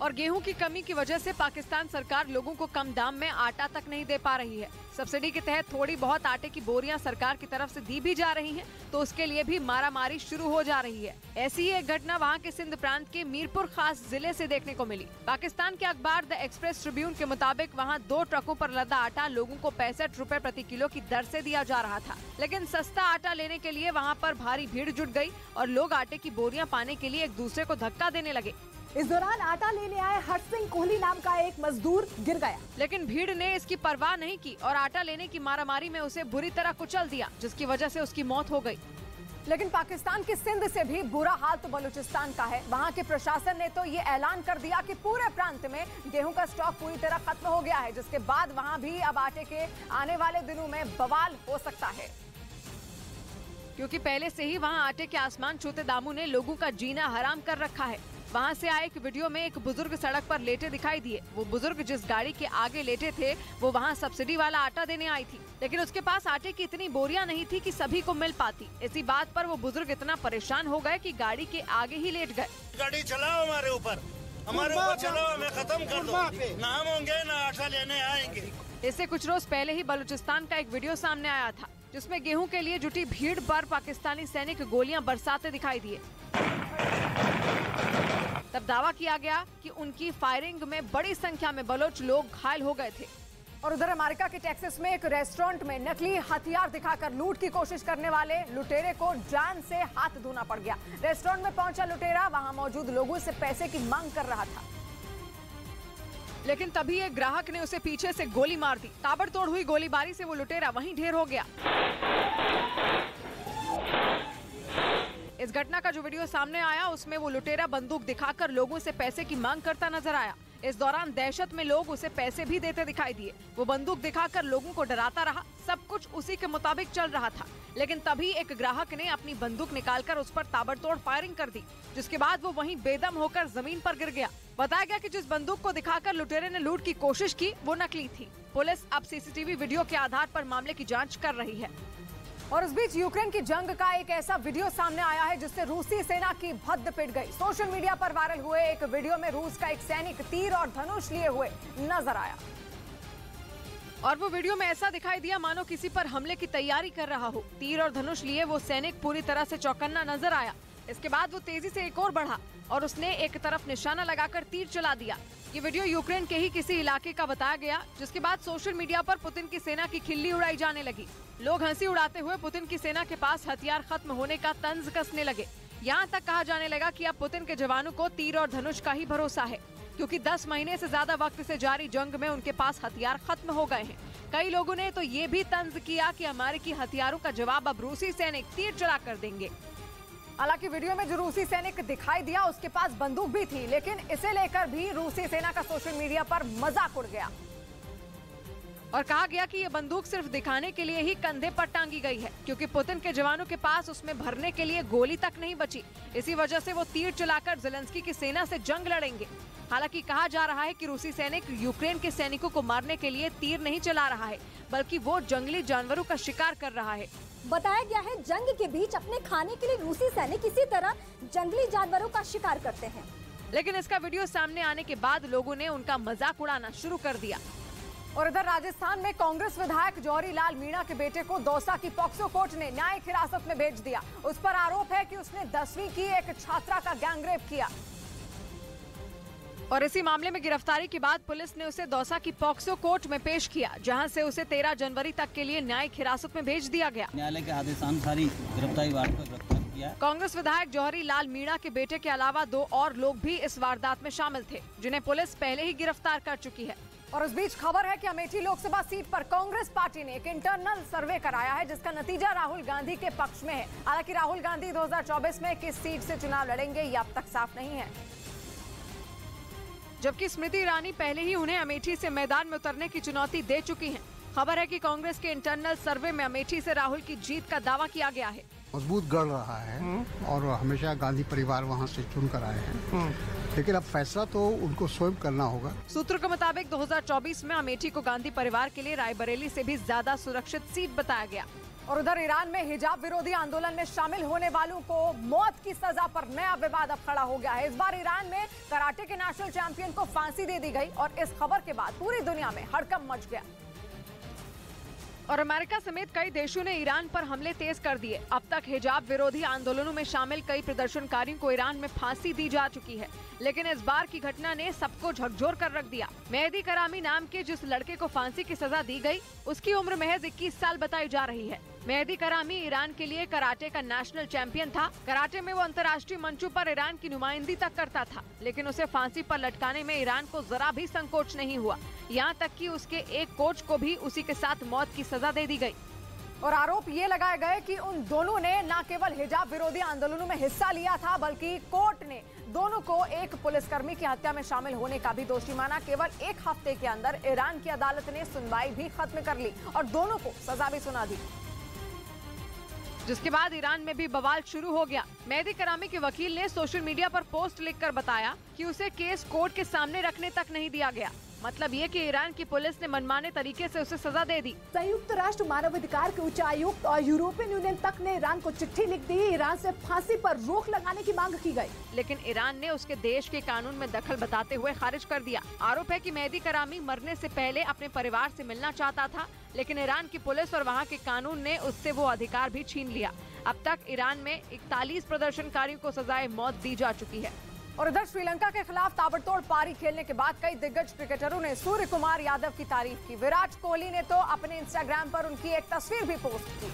और गेहूं की कमी की वजह से पाकिस्तान सरकार लोगों को कम दाम में आटा तक नहीं दे पा रही है। सब्सिडी के तहत थोड़ी बहुत आटे की बोरियां सरकार की तरफ से दी भी जा रही हैं, तो उसके लिए भी मारामारी शुरू हो जा रही है। ऐसी ही एक घटना वहां के सिंध प्रांत के मीरपुर खास जिले से देखने को मिली। पाकिस्तान के अखबार द एक्सप्रेस ट्रिब्यून के मुताबिक वहां 2 ट्रकों पर लदा आटा लोगों को 65 रुपए प्रति किलो की दर से दिया जा रहा था, लेकिन सस्ता आटा लेने के लिए वहाँ पर भारी भीड़ जुट गयी और लोग आटे की बोरियां पाने के लिए एक दूसरे को धक्का देने लगे। इस दौरान आटा लेने आए हर्ष सिंह कोहली नाम का एक मजदूर गिर गया, लेकिन भीड़ ने इसकी परवाह नहीं की और आटा लेने की मारामारी में उसे बुरी तरह कुचल दिया, जिसकी वजह से उसकी मौत हो गई। लेकिन पाकिस्तान की सिंध से भी बुरा हाल तो बलूचिस्तान का है। वहाँ के प्रशासन ने तो ये ऐलान कर दिया कि पूरे प्रांत में गेहूं का स्टॉक पूरी तरह खत्म हो गया है, जिसके बाद वहाँ भी अब आटे के आने वाले दिनों में बवाल हो सकता है, क्योंकि पहले से ही वहाँ आटे के आसमान छूते दामों ने लोगों का जीना हराम कर रखा है। वहाँ से आए एक वीडियो में एक बुजुर्ग सड़क पर लेटे दिखाई दिए। वो बुजुर्ग जिस गाड़ी के आगे लेटे थे वो वहाँ सब्सिडी वाला आटा देने आई थी, लेकिन उसके पास आटे की इतनी बोरियां नहीं थी कि सभी को मिल पाती। इसी बात पर वो बुजुर्ग इतना परेशान हो गए कि गाड़ी के आगे ही लेट गए। गाड़ी चलाओ हमारे ऊपर चलाओ, हमें खत्म कर दो, ना हम होंगे ना आटा लेने आएंगे। इससे कुछ रोज पहले ही बलूचिस्तान का एक वीडियो सामने आया था, जिसमें गेहूं के लिए जुटी भीड़ पर पाकिस्तानी सैनिक गोलियां बरसाते दिखाई दिए। तब दावा किया गया कि उनकी फायरिंग में बड़ी संख्या में बलोच लोग घायल हो गए थे। और उधर अमेरिका के टेक्सास में एक रेस्टोरेंट में नकली हथियार दिखाकर लूट की कोशिश करने वाले लुटेरे को जान से हाथ धोना पड़ गया। रेस्टोरेंट में पहुंचा लुटेरा वहां मौजूद लोगों से पैसे की मांग कर रहा था, लेकिन तभी एक ग्राहक ने उसे पीछे से गोली मार दी। ताबड़तोड़ हुई गोलीबारी से वो लुटेरा वहीं ढेर हो गया। इस घटना का जो वीडियो सामने आया उसमें वो लुटेरा बंदूक दिखाकर लोगों से पैसे की मांग करता नजर आया। इस दौरान दहशत में लोग उसे पैसे भी देते दिखाई दिए। वो बंदूक दिखाकर लोगों को डराता रहा। सब कुछ उसी के मुताबिक चल रहा था, लेकिन तभी एक ग्राहक ने अपनी बंदूक निकालकर उस पर ताबड़तोड़ फायरिंग कर दी, जिसके बाद वो वहीं बेदम होकर जमीन पर गिर गया। बताया गया कि जिस बंदूक को दिखाकर लुटेरे ने लूट की कोशिश की वो नकली थी। पुलिस अब सीसीटीवी वीडियो के आधार पर मामले की जाँच कर रही है। और इस बीच यूक्रेन की जंग का एक ऐसा वीडियो सामने आया है जिससे रूसी सेना की भद्द पिट गई। सोशल मीडिया पर वायरल हुए एक वीडियो में रूस का एक सैनिक तीर और धनुष लिए हुए नजर आया और वो वीडियो में ऐसा दिखाई दिया मानो किसी पर हमले की तैयारी कर रहा हो। तीर और धनुष लिए वो सैनिक पूरी तरह से चौकन्ना नजर आया। इसके बाद वो तेजी से एक और बढ़ा और उसने एक तरफ निशाना लगाकर तीर चला दिया। ये वीडियो यूक्रेन के ही किसी इलाके का बताया गया, जिसके बाद सोशल मीडिया पर पुतिन की सेना की खिल्ली उड़ाई जाने लगी। लोग हंसी उड़ाते हुए पुतिन की सेना के पास हथियार खत्म होने का तंज कसने लगे। यहाँ तक कहा जाने लगा कि अब पुतिन के जवानों को तीर और धनुष का ही भरोसा है, क्योंकि 10 महीने से ज्यादा वक्त से जारी जंग में उनके पास हथियार खत्म हो गए हैं। कई लोगों ने तो ये भी तंज किया कि अमेरिकी हथियारों का जवाब अब रूसी सैनिक तीर चला कर देंगे। हालांकि वीडियो में जो रूसी सैनिक दिखाई दिया उसके पास बंदूक भी थी, लेकिन इसे लेकर भी रूसी सेना का सोशल मीडिया पर मजाक उड़ गया और कहा गया कि ये बंदूक सिर्फ दिखाने के लिए ही कंधे पर टांगी गई है, क्योंकि पुतिन के जवानों के पास उसमें भरने के लिए गोली तक नहीं बची। इसी वजह से वो तीर चलाकर ज़ेलेंस्की की सेना से जंग लड़ेंगे। हालांकि कहा जा रहा है कि रूसी सैनिक यूक्रेन के सैनिकों को मारने के लिए तीर नहीं चला रहा है, बल्कि वो जंगली जानवरों का शिकार कर रहा है। बताया गया है जंग के बीच अपने खाने के लिए रूसी सैनिक इसी तरह जंगली जानवरों का शिकार करते हैं। लेकिन इसका वीडियो सामने आने के बाद लोगों ने उनका मजाक उड़ाना शुरू कर दिया। और इधर राजस्थान में कांग्रेस विधायक जौहरी लाल मीणा के बेटे को दौसा की पॉक्सो कोर्ट ने न्यायिक हिरासत में भेज दिया। उस पर आरोप है कि उसने 10वीं की एक छात्रा का गैंगरेप किया और इसी मामले में गिरफ्तारी के बाद पुलिस ने उसे दौसा की पॉक्सो कोर्ट में पेश किया, जहां से उसे 13 जनवरी तक के लिए न्यायिक हिरासत में भेज दिया गया। न्यायालय के आदेशानुसार गिरफ्तारी वारंट को गिरफ्तार किया। कांग्रेस विधायक जौहरी लाल मीणा के बेटे के अलावा 2 और लोग भी इस वारदात में शामिल थे, जिन्हें पुलिस पहले ही गिरफ्तार कर चुकी है। और इस बीच खबर है कि अमेठी लोकसभा सीट पर कांग्रेस पार्टी ने एक इंटरनल सर्वे कराया है, जिसका नतीजा राहुल गांधी के पक्ष में है। हालांकि राहुल गांधी 2024 में किस सीट से चुनाव लड़ेंगे ये अब तक साफ नहीं है, जबकि स्मृति ईरानी पहले ही उन्हें अमेठी से मैदान में उतरने की चुनौती दे चुकी हैं। खबर है कि कांग्रेस के इंटरनल सर्वे में अमेठी से राहुल की जीत का दावा किया गया है। मजबूत गढ़ रहा है और हमेशा गांधी परिवार वहां से चुनकर आए हैं, लेकिन अब फैसला तो उनको स्वयं करना होगा। सूत्रों के मुताबिक 2024 में अमेठी को गांधी परिवार के लिए रायबरेली से भी ज्यादा सुरक्षित सीट बताया गया। और उधर ईरान में हिजाब विरोधी आंदोलन में शामिल होने वालों को मौत की सजा पर नया विवाद अब खड़ा हो गया है। इस बार ईरान में कराटे के नेशनल चैंपियन को फांसी दे दी गई और इस खबर के बाद पूरी दुनिया में हड़कंप मच गया और अमेरिका समेत कई देशों ने ईरान पर हमले तेज कर दिए। अब तक हिजाब विरोधी आंदोलनों में शामिल कई प्रदर्शनकारियों को ईरान में फांसी दी जा चुकी है, लेकिन इस बार की घटना ने सबको झकझोर कर रख दिया। मेहदी करामी नाम के जिस लड़के को फांसी की सजा दी गई, उसकी उम्र महज 21 साल बताई जा रही है। मेहदी करामी ईरान के लिए कराटे का नेशनल चैंपियन था। कराटे में वो अंतर्राष्ट्रीय मंचों पर ईरान की नुमाइंदगी तक करता था, लेकिन उसे फांसी पर लटकाने में ईरान को जरा भी संकोच नहीं हुआ। यहाँ तक कि उसके एक कोच को भी उसी के साथ मौत की सजा दे दी गई। और आरोप ये लगाए गए कि उन दोनों ने न केवल हिजाब विरोधी आंदोलनों में हिस्सा लिया था, बल्कि कोर्ट ने दोनों को एक पुलिसकर्मी की हत्या में शामिल होने का भी दोषी माना। केवल 1 हफ्ते के अंदर ईरान की अदालत ने सुनवाई भी खत्म कर ली और दोनों को सजा भी सुना दी, जिसके बाद ईरान में भी बवाल शुरू हो गया। मेहदी करामी के वकील ने सोशल मीडिया पर पोस्ट लिखकर बताया कि उसे केस कोर्ट के सामने रखने तक नहीं दिया गया। मतलब ये कि ईरान की पुलिस ने मनमाने तरीके से उसे सजा दे दी। संयुक्त राष्ट्र मानवाधिकार के उच्चायुक्त और यूरोपियन यूनियन तक ने ईरान को चिट्ठी लिख दी। ईरान से फांसी पर रोक लगाने की मांग की गई, लेकिन ईरान ने उसके देश के कानून में दखल बताते हुए खारिज कर दिया। आरोप है कि मेहदी करामी मरने से पहले अपने परिवार से मिलना चाहता था, लेकिन ईरान की पुलिस और वहाँ के कानून ने उससे वो अधिकार भी छीन लिया। अब तक ईरान में 41 प्रदर्शनकारियों को सजाए मौत दी जा चुकी है। और इधर श्रीलंका के खिलाफ ताबड़तोड़ पारी खेलने के बाद कई दिग्गज क्रिकेटरों ने सूर्य कुमार यादव की तारीफ की। विराट कोहली ने तो अपने इंस्टाग्राम पर उनकी एक तस्वीर भी पोस्ट की,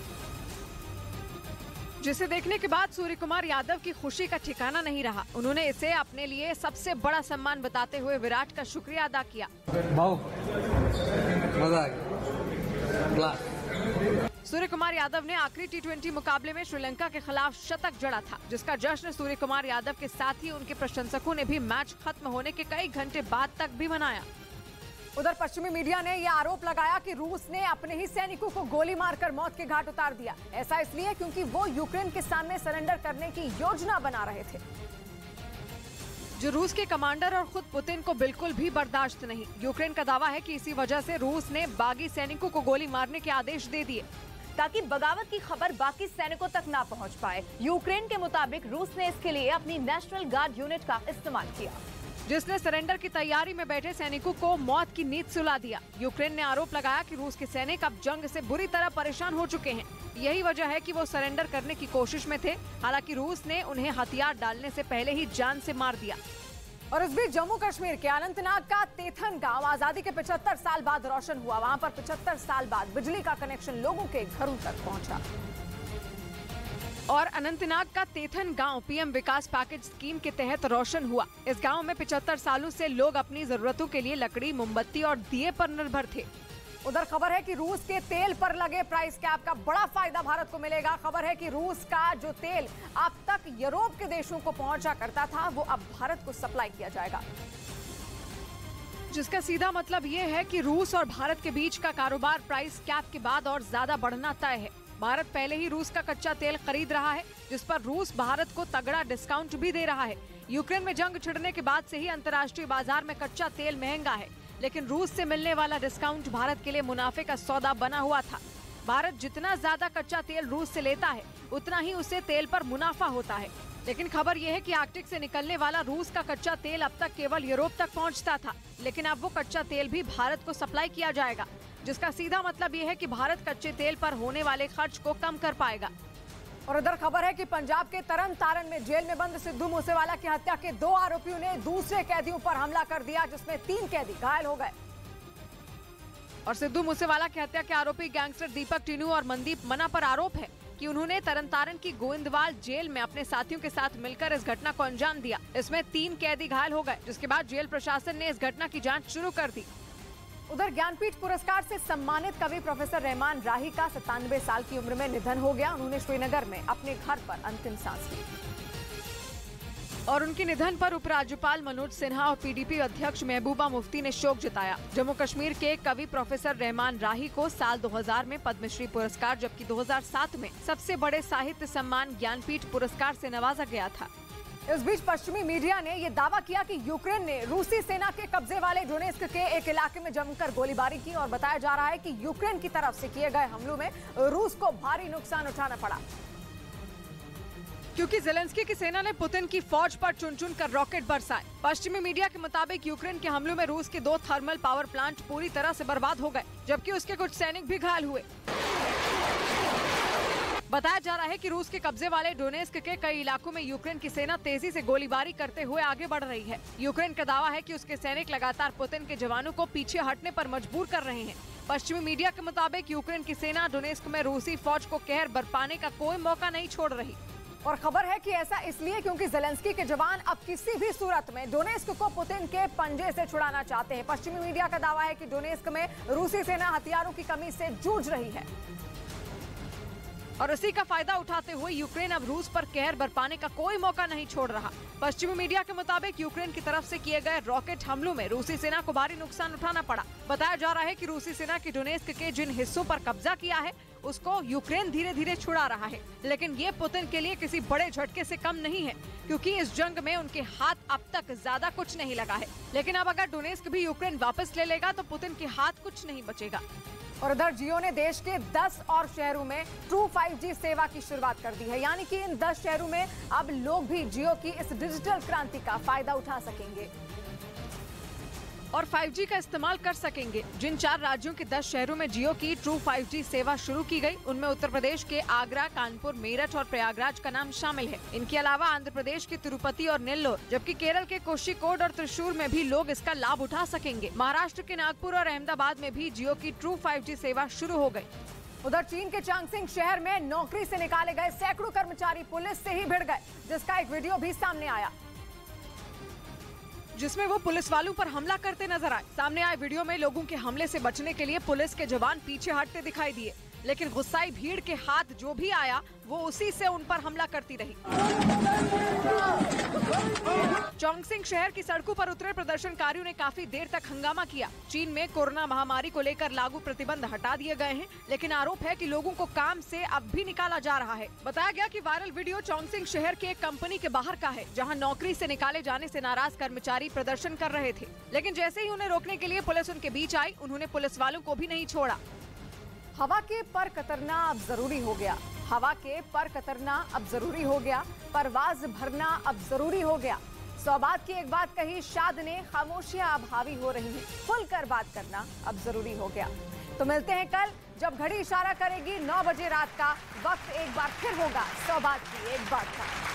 जिसे देखने के बाद सूर्य कुमार यादव की खुशी का ठिकाना नहीं रहा। उन्होंने इसे अपने लिए सबसे बड़ा सम्मान बताते हुए विराट का शुक्रिया अदा किया। सूर्य कुमार यादव ने आखिरी T20 मुकाबले में श्रीलंका के खिलाफ शतक जड़ा था, जिसका जश्न सूर्य कुमार यादव के साथ ही उनके प्रशंसकों ने भी मैच खत्म होने के कई घंटे बाद तक भी मनाया। उधर पश्चिमी मीडिया ने यह आरोप लगाया कि रूस ने अपने ही सैनिकों को गोली मारकर मौत के घाट उतार दिया। ऐसा इसलिए क्योंकि वो यूक्रेन के सामने सरेंडर करने की योजना बना रहे थे, जो रूस के कमांडर और खुद पुतिन को बिल्कुल भी बर्दाश्त नहीं। यूक्रेन का दावा है कि इसी वजह से रूस ने बागी सैनिकों को गोली मारने के आदेश दे दिए, ताकि बगावत की खबर बाकी सैनिकों तक ना पहुंच पाए। यूक्रेन के मुताबिक रूस ने इसके लिए अपनी नेशनल गार्ड यूनिट का इस्तेमाल किया, जिसने सरेंडर की तैयारी में बैठे सैनिकों को मौत की नींद सुला दिया। यूक्रेन ने आरोप लगाया कि रूस के सैनिक अब जंग से बुरी तरह परेशान हो चुके हैं। यही वजह है कि वो सरेंडर करने की कोशिश में थे। हालांकि रूस ने उन्हें हथियार डालने से पहले ही जान से मार दिया। और इस बीच जम्मू कश्मीर के अनंतनाग का तेथन गांव आजादी के 75 साल बाद रोशन हुआ। वहां पर 75 साल बाद बिजली का कनेक्शन लोगों के घरों तक पहुंचा। और अनंतनाग का तेथन गांव पीएम विकास पैकेज स्कीम के तहत रोशन हुआ। इस गांव में 75 सालों से लोग अपनी जरूरतों के लिए लकड़ी, मोमबत्ती और दिए पर निर्भर थे। उधर खबर है कि रूस के तेल पर लगे प्राइस कैप का बड़ा फायदा भारत को मिलेगा। खबर है कि रूस का जो तेल अब तक यूरोप के देशों को पहुंचा करता था, वो अब भारत को सप्लाई किया जाएगा, जिसका सीधा मतलब ये है कि रूस और भारत के बीच का कारोबार प्राइस कैप के बाद और ज्यादा बढ़ना तय है। भारत पहले ही रूस का कच्चा तेल खरीद रहा है, जिस पर रूस भारत को तगड़ा डिस्काउंट भी दे रहा है। यूक्रेन में जंग छिड़ने के बाद से ही अंतर्राष्ट्रीय बाजार में कच्चा तेल महंगा है, लेकिन रूस से मिलने वाला डिस्काउंट भारत के लिए मुनाफे का सौदा बना हुआ था। भारत जितना ज्यादा कच्चा तेल रूस से लेता है, उतना ही उसे तेल पर मुनाफा होता है। लेकिन खबर यह है कि आर्कटिक से निकलने वाला रूस का कच्चा तेल अब तक केवल यूरोप तक पहुंचता था, लेकिन अब वो कच्चा तेल भी भारत को सप्लाई किया जाएगा, जिसका सीधा मतलब ये है कि भारत कच्चे तेल पर होने वाले खर्च को कम कर पाएगा। और उधर खबर है कि पंजाब के तरन तारण में जेल में बंद सिद्धू मूसेवाला की हत्या के 2 आरोपियों ने दूसरे कैदियों पर हमला कर दिया, जिसमें 3 कैदी घायल हो गए। और सिद्धू मूसेवाला की हत्या के आरोपी गैंगस्टर दीपक टिनू और मनदीप मना पर आरोप है कि उन्होंने तरन तारण की गोविंदवाल जेल में अपने साथियों के साथ मिलकर इस घटना को अंजाम दिया। इसमें 3 कैदी घायल हो गए, जिसके बाद जेल प्रशासन ने इस घटना की जांच शुरू कर दी। उधर ज्ञानपीठ पुरस्कार से सम्मानित कवि प्रोफेसर रहमान राही का 97 साल की उम्र में निधन हो गया। उन्होंने श्रीनगर में अपने घर पर अंतिम सांस ली। और उनके निधन पर उपराज्यपाल मनोज सिन्हा और पीडीपी अध्यक्ष महबूबा मुफ्ती ने शोक जताया। जम्मू कश्मीर के कवि प्रोफेसर रहमान राही को साल 2000 में पद्मश्री पुरस्कार, जबकि 2007 में सबसे बड़े साहित्य सम्मान ज्ञानपीठ पुरस्कार से नवाजा गया था। इस बीच पश्चिमी मीडिया ने ये दावा किया कि यूक्रेन ने रूसी सेना के कब्जे वाले डोनेस्क के एक इलाके में जमकर गोलीबारी की, और बताया जा रहा है कि यूक्रेन की तरफ से किए गए हमलों में रूस को भारी नुकसान उठाना पड़ा, क्योंकि ज़ेलेंस्की की सेना ने पुतिन की फौज पर चुन-चुन कर रॉकेट बरसाए। पश्चिमी मीडिया के मुताबिक यूक्रेन के हमलों में रूस के 2 थर्मल पावर प्लांट पूरी तरह से बर्बाद हो गए, जबकि उसके कुछ सैनिक भी घायल हुए। बताया जा रहा है कि रूस के कब्जे वाले डोनेस्क के कई इलाकों में यूक्रेन की सेना तेजी से गोलीबारी करते हुए आगे बढ़ रही है। यूक्रेन का दावा है कि उसके सैनिक लगातार पुतिन के जवानों को पीछे हटने पर मजबूर कर रहे हैं। पश्चिमी मीडिया के मुताबिक यूक्रेन की सेना डोनेस्क में रूसी फौज को कहर बरपाने का कोई मौका नहीं छोड़ रही। और खबर है कि ऐसा इसलिए क्योंकि ज़ेलेंस्की के जवान अब किसी भी सूरत में डोनेस्क को पुतिन के पंजे से छुड़ाना चाहते हैं। पश्चिमी मीडिया का दावा है कि डोनेस्क में रूसी सेना हथियारों की कमी से जूझ रही है, और इसी का फायदा उठाते हुए यूक्रेन अब रूस पर कहर बरपाने का कोई मौका नहीं छोड़ रहा। पश्चिमी मीडिया के मुताबिक यूक्रेन की तरफ से किए गए रॉकेट हमलों में रूसी सेना को भारी नुकसान उठाना पड़ा। बताया जा रहा है कि रूसी सेना की डोनेस्क के जिन हिस्सों पर कब्जा किया है, उसको यूक्रेन धीरे धीरे छुड़ा रहा है, लेकिन ये पुतिन के लिए किसी बड़े झटके से कम नहीं है, क्योंकि इस जंग में उनके हाथ अब तक ज्यादा कुछ नहीं लगा है। लेकिन अब अगर डोनेस्क भी यूक्रेन वापस ले लेगा तो पुतिन के हाथ कुछ नहीं बचेगा। और उधर जियो ने देश के 10 और शहरों में ट्रू 5G सेवा की शुरुआत कर दी है, यानी कि इन 10 शहरों में अब लोग भी जियो की इस डिजिटल क्रांति का फायदा उठा सकेंगे और 5G का इस्तेमाल कर सकेंगे। जिन 4 राज्यों के 10 शहरों में जियो की ट्रू 5G सेवा शुरू की गई, उनमें उत्तर प्रदेश के आगरा, कानपुर, मेरठ और प्रयागराज का नाम शामिल है। इनके अलावा आंध्र प्रदेश के तिरुपति और नेल्लोर, जबकि केरल के कोषिकोड और त्रिशूर में भी लोग इसका लाभ उठा सकेंगे। महाराष्ट्र के नागपुर और अहमदाबाद में भी जियो की ट्रू 5G सेवा शुरू हो गयी। उधर चीन के चांगसिंग शहर में नौकरी से निकाले गए सैकड़ों कर्मचारी पुलिस से ही भिड़ गए, जिसका एक वीडियो भी सामने आया, जिसमें वो पुलिस वालों पर हमला करते नजर आए। सामने आए वीडियो में लोगों के हमले से बचने के लिए पुलिस के जवान पीछे हटते दिखाई दिए, लेकिन गुस्साई भीड़ के हाथ जो भी आया वो उसी से उन पर हमला करती रही। चोंगसिंग शहर की सड़कों पर उतरे प्रदर्शनकारियों ने काफी देर तक हंगामा किया। चीन में कोरोना महामारी को लेकर लागू प्रतिबंध हटा दिए गए हैं, लेकिन आरोप है कि लोगों को काम से अब भी निकाला जा रहा है। बताया गया कि वायरल वीडियो चोंगसिंग शहर के एक कंपनी के बाहर का है, जहां नौकरी से निकाले जाने से नाराज कर्मचारी प्रदर्शन कर रहे थे, लेकिन जैसे ही उन्हें रोकने के लिए पुलिस उनके बीच आई, उन्होंने पुलिस वालों को भी नहीं छोड़ा। हवा के पर कतरना अब जरूरी हो गया, हवा के पर कतरना अब जरूरी हो गया, परवाज भरना अब जरूरी हो गया। 100 बात की एक बात कही शाद ने, खामोशियां अब हावी हो रही हैं, खुलकर बात करना अब जरूरी हो गया। तो मिलते हैं कल, जब घड़ी इशारा करेगी 9 बजे रात का। वक्त एक बार फिर होगा 100 बात की एक बात का।